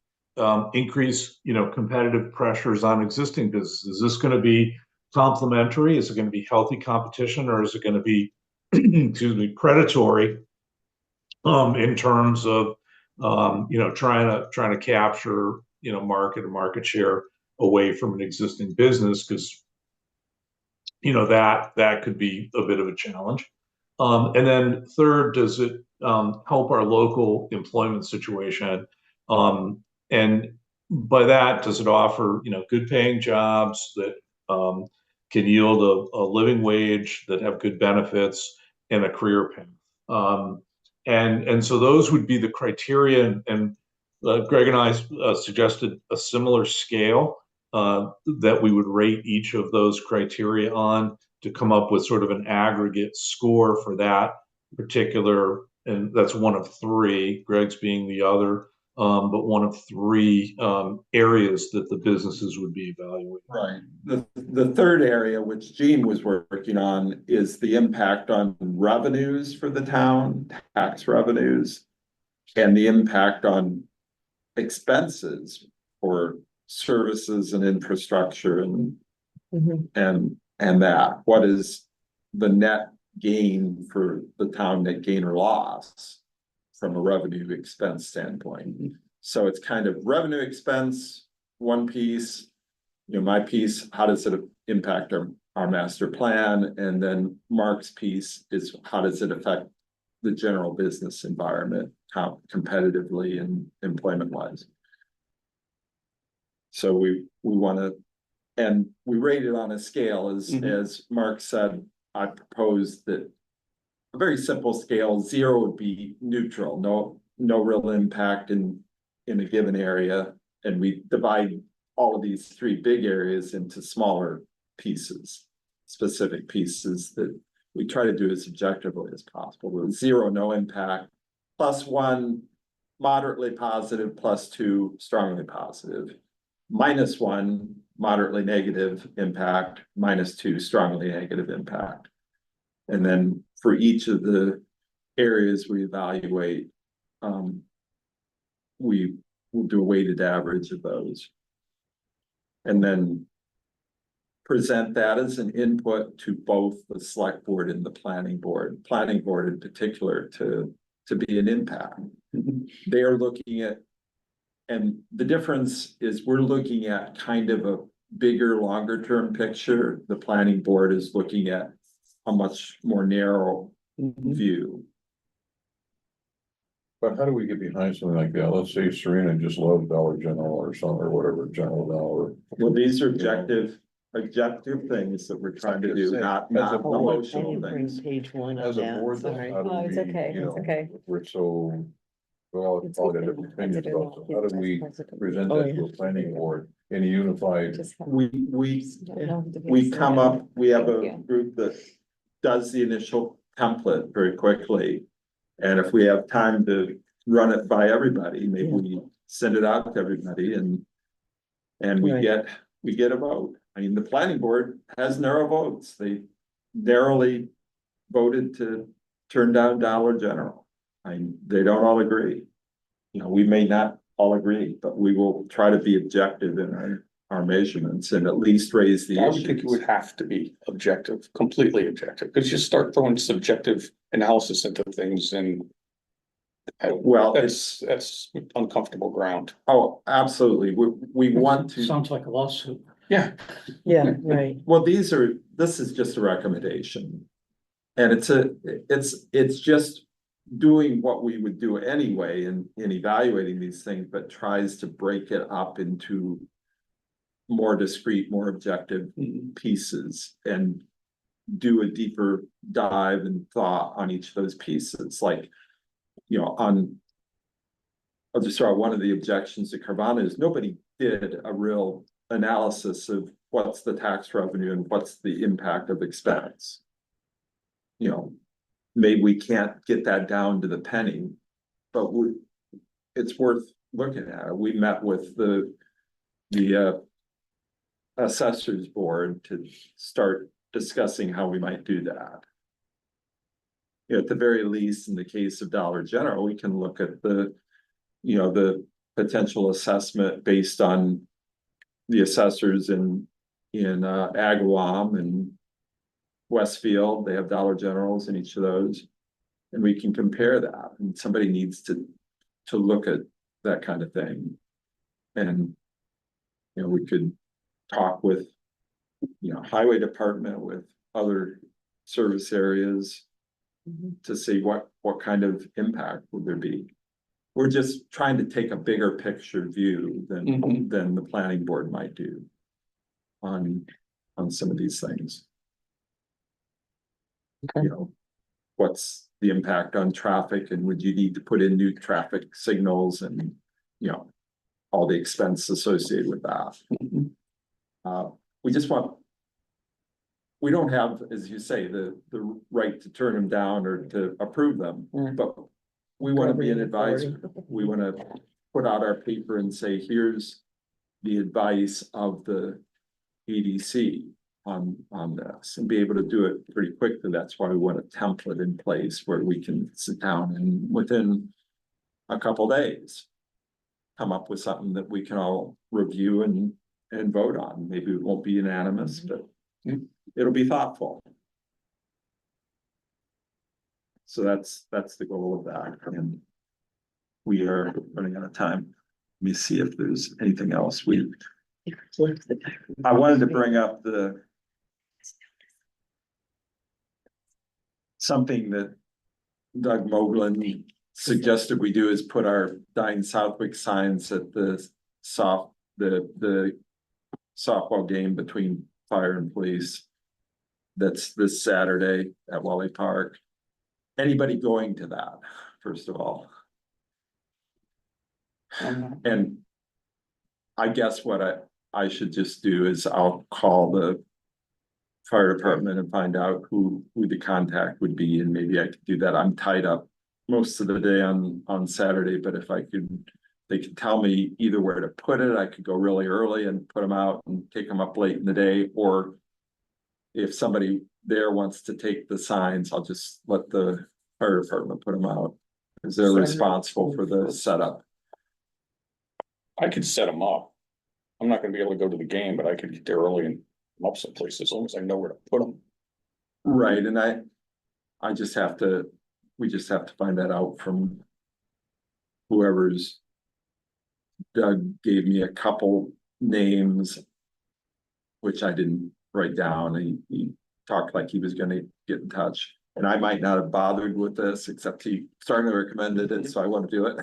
increase, competitive pressures on existing businesses? Is this going to be complementary? Is it going to be healthy competition, or is it going to be, excuse me, predatory in terms of trying to capture market share away from an existing business? Because that could be a bit of a challenge. And then third, does it help our local employment situation? And by that, does it offer good paying jobs that can yield a living wage, that have good benefits and a career path? And so those would be the criteria. And Greg and I suggested a similar scale that we would rate each of those criteria on to come up with sort of an aggregate score for that particular. And that's one of 3, Greg's being the other, but one of 3 areas that the businesses would be evaluated. Right. The third area, which Gene was working on, is the impact on revenues for the town, tax revenues, and the impact on expenses for services and infrastructure and that. What is the net gain for the town, net gain or loss from a revenue expense standpoint? So it's kind of revenue expense, one piece, my piece, how does it impact our master plan? And then Mark's piece is how does it affect the general business environment, how competitively and employment wise? So we want to, and we rate it on a scale as Mark said. I proposed that a very simple scale, 0 would be neutral, no real impact in a given area. And we divide all of these 3 big areas into smaller pieces, specific pieces that we try to do as objectively as possible. With 0, no impact, +1, moderately positive, +2, strongly positive, -1, moderately negative impact, -2, strongly negative impact. And then for each of the areas we evaluate, we will do a weighted average of those. And then present that as an input to both the select board and the planning board in particular to be an impact. They are looking at, and the difference is we're looking at kind of a bigger, longer term picture. The planning board is looking at a much more narrow view. But how do we get behind something like that? Let's say Serena just loves Dollar General or something or whatever, General Dollar. Well, these are objective things that we're trying to do, not As a board, I emotional didn't bring things. page 1 on As a that, board, though, sorry. how do Oh, it's we, okay, you know, it's okay. we're so, well, It's all got okay. different opinions President about, will so how give do we President. present Oh, that yeah. to a planning board in a unified? Just have- We don't know the we business. come up, we have Thank a you. group that does the initial template very quickly. And if we have time to run it by everybody, maybe we send it out to everybody and we Right. get a vote. I mean, the planning board has narrow votes. They narrowly voted to turn down Dollar General. They don't all agree. You know, we may not all agree, but we will try to be objective in our measurements and at least raise the I would think it issues. would have to be objective, completely objective, because you start throwing subjective analysis into things and. Well, That's uncomfortable ground. Oh, absolutely. We want to, Sounds like a lawsuit. Yeah. Yeah, right. well, this is just a recommendation. And it's just doing what we would do anyway in evaluating these things, but tries to break it up into more discrete, more objective pieces and do a deeper dive and thought on each of those pieces, like, you know, I'll just throw out one of the objections to Carvana is nobody did a real analysis of what's the tax revenue and what's the impact of expense. You know, maybe we can't get that down to the penny, but it's worth looking at. We met with the assessors board to start discussing how we might do that. At the very least, in the case of Dollar General, we can look at the potential assessment based on the assessors in Agawam and Westfield. They have Dollar Generals in each of those. And we can compare that, and somebody needs to look at that kind of thing. And, you know, we could talk with, you know, highway department, with other service areas to see what kind of impact would there be. We're just trying to take a bigger picture view than the planning board might do on some of these things. Okay. You know, what's the impact on traffic, and would you need to put in new traffic signals, and, you know, all the expense associated with that. We don't have, as you say, the right to turn them down or to approve them, but we want to be an advisor. We want to put out our paper and say, here's the advice of the EDC on this, and be able to do it pretty quickly. That's why we want a template in place where we can sit down and within a couple days come up with something that we can all review and vote on. Maybe it won't be unanimous, but it'll be thoughtful. So that's the goal of that, and we are running out of time. Let me see if there's anything else. I wanted to bring up something that Doug Moglen suggested we do is put our Dying Southwick signs at the softball game between fire and police. That's this Saturday at Wally Park. Anybody going to that, first of all? And I guess what I should just do is I'll call the fire department and find out who the contact would be, and maybe I could do that. I'm tied up most of the day on Saturday, but if they could tell me either where to put it, I could go really early and put them out and take them up late in the day, or if somebody there wants to take the signs, I'll just let the fire department put them out, because they're responsible for the setup. I could set them up. I'm not gonna be able to go to the game, but I could get there early and come up someplace as long as I know where to put them. Right, and we just have to find that out from whoever's. Doug gave me a couple names, which I didn't write down. He talked like he was gonna get in touch, and I might not have bothered with this, except he started recommended it, so I want to do it.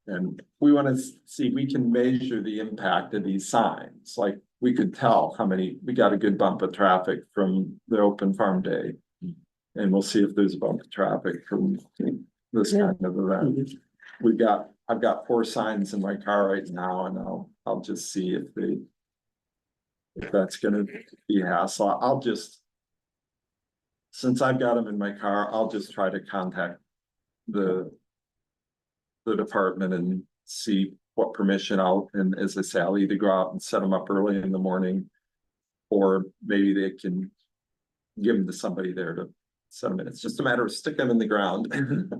And we want to see if we can measure the impact of these signs. Like, we could tell how many, we got a good bump of traffic from the open farm day. And we'll see if there's a bump of traffic from this kind of event. I've got 4 signs in my car right now, and I'll just see if that's gonna be a hassle. Since I've got them in my car, I'll just try to contact the department and see what permission out, and as I say, I'll either go out and set them up early in the morning. Or maybe they can give them to somebody there to set them in. It's just a matter of sticking them in the ground. And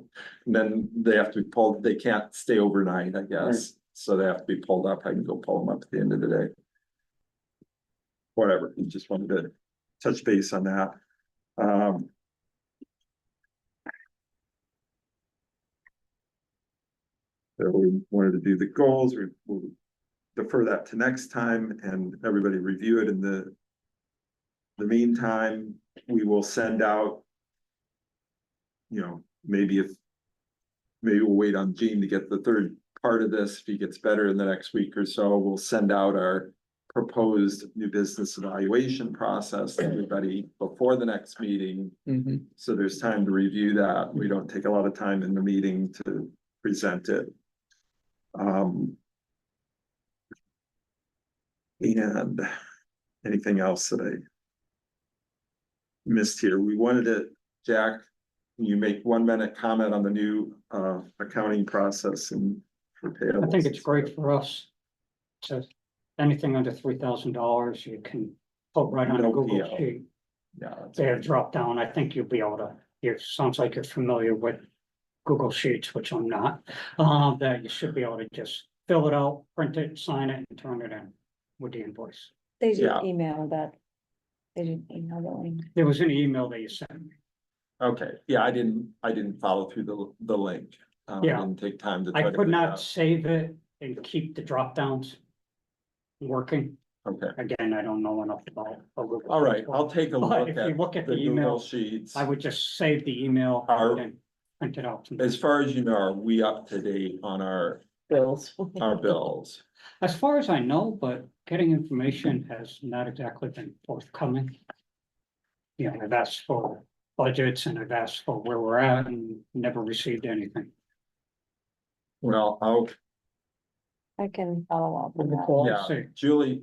then they have to be pulled, they can't stay overnight, I guess, so they have to be pulled up. I can go pull them up at the end of the day. Whatever, just wanted to touch base on that. So we wanted to do the goals, we'll defer that to next time and everybody review it. In the meantime, we will send out, you know, maybe we'll wait on Gene to get the third part of this. If he gets better in the next week or so, we'll send out our proposed new business evaluation process to everybody before the next meeting. So there's time to review that. We don't take a lot of time in the meeting to present it. And anything else that I missed here? We wanted to, Jack, can you make 1 minute comment on the new accounting process and for payables? I think it's great for us. So anything under $3,000, you can put right on a No Google PO. sheet. Yeah, They have drop down. I think you'll be able to, it sounds like you're familiar with Google Sheets, which I'm not. That you should be able to just fill it out, print it, sign it, and turn it in with the invoice. They Yeah. didn't email that. They didn't email the link. There was an email that you sent me. okay, yeah, I didn't follow through the link. I Yeah. didn't take time to. I try to could figure not out. save it and keep the drop downs working. Okay, Again, I don't know enough about. Google all right, Sheets. I'll take a But look if you at look at the the Google email, Sheets. I would just save the email Our- and print it out. As far as you know, are we up to date on our Bills. bills? As far as I know, but getting information has not exactly been forthcoming. You know, I've asked for budgets and I've asked for where we're at and never received anything. Well, I can follow up on that. Cool. yeah, see. Julie,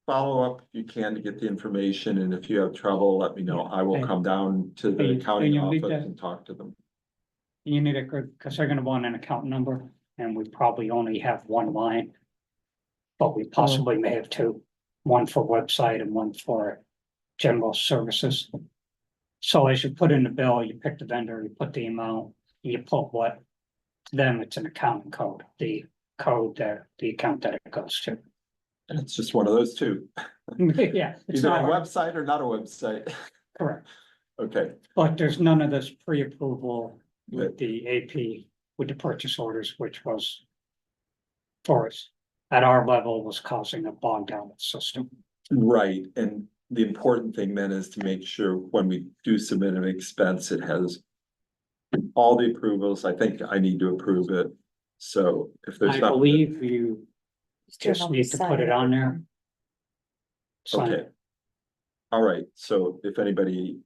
follow up if you can to get the information, and if you have trouble, let me know. I will And- come down to and the you- accounting and you'll need office that- and talk to them. You need a good, because they're gonna want an account number and we probably only have one line. But we possibly may have two, one for website and one for general services. So as you put in the bill, you pick the vendor, you put the amount, you put what. To them, it's an accounting code, the code that, the account that it goes to. And it's just one of those two, Yeah, it's either a not hard, website or not a website. correct, Okay, but there's none of this pre-approval with the AP, with the purchase orders, which was. For us, at our level, was causing a bog down the system. right, and the important thing then is to make sure when we do submit an expense, it has. All the approvals, I think I need to approve it, so if there's. I not- believe you Still just have need to sign put it on there. Sign Okay. it. All right, so if anybody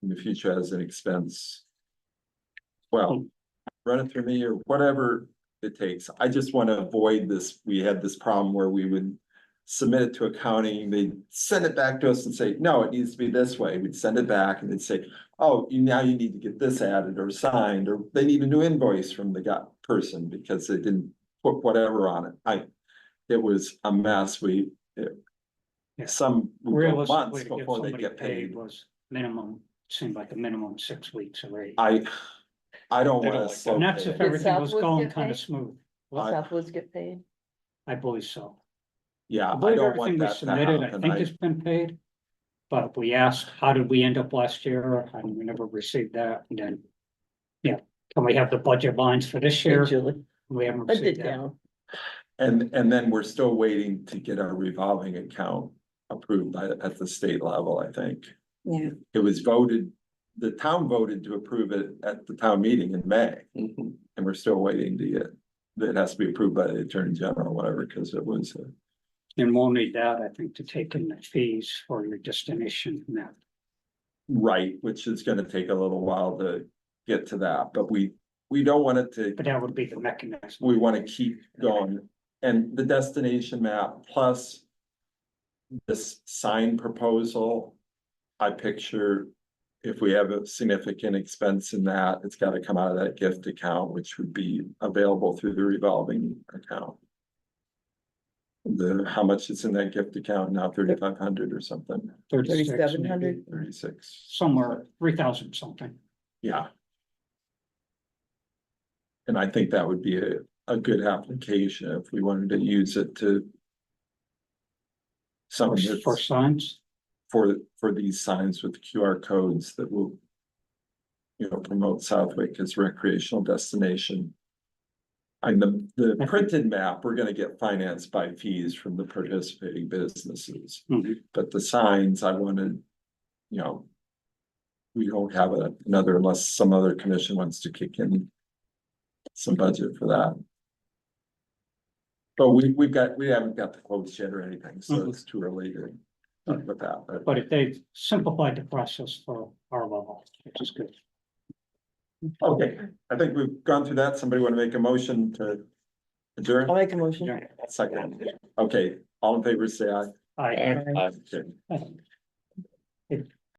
in the future has an expense. Well, run it through me or whatever it takes. I just want to avoid this. We had this problem where we would submit it to accounting, they'd send it back to us and say, no, it needs to be this way. We'd send it back and they'd say, oh, now you need to get this added or signed, or they need a new invoice from the person because they didn't put whatever on it. It was a mess. We Yeah. would go months Realistically, to get before they somebody get paid paid. was minimum, seemed like a minimum 6 weeks already. I don't want to. And that's if Did everything was Southwoods going get kind paid? of smooth. Will I- Southwoods get paid? I believe so. Yeah, I I believe don't want everything we that to submitted, I happen. think it's been paid. But we asked, how did we end up last year? And we never received that. And then, yeah, can we have the budget lines for this Hey, year? Julie, We haven't I did received that. down. And then we're still waiting to get our revolving account approved at the state level, I think. Yeah, It was voted, the town voted to approve it at the town meeting in May. And we're still waiting to get, it has to be approved by the attorney general, whatever, because it was. And we'll need that, I think, to take in the fees for your destination map. Right, which is gonna take a little while to get to that, but we don't want it to. But that would be the mechanism. We want to keep going, and the destination map plus. This sign proposal, I picture if we have a significant expense in that, it's gotta come out of that gift account, which would be available through the revolving account. How much is in that gift account now, 3,500 or something, 3,700? 36, Somewhere 3,000 something. yeah. And I think that would be a good application if we wanted to use it to. Something that's For signs, for these signs with QR codes that will. You know, promote Southwick as recreational destination. And the printed map, we're gonna get financed by fees from the participating businesses. Mhm. But the signs, I wanted, you know. We don't have another unless some other commission wants to kick in. Some budget for that. But we haven't got the quotes yet or anything, so Mhm. it's too early to talk about that, but if they've simplified the process for our level, which is good. okay, I think we've gone through that. Somebody want to make a motion to adjourn? I'll make a motion. Yeah. Second. Okay, all in favor, say aye. I, Okay.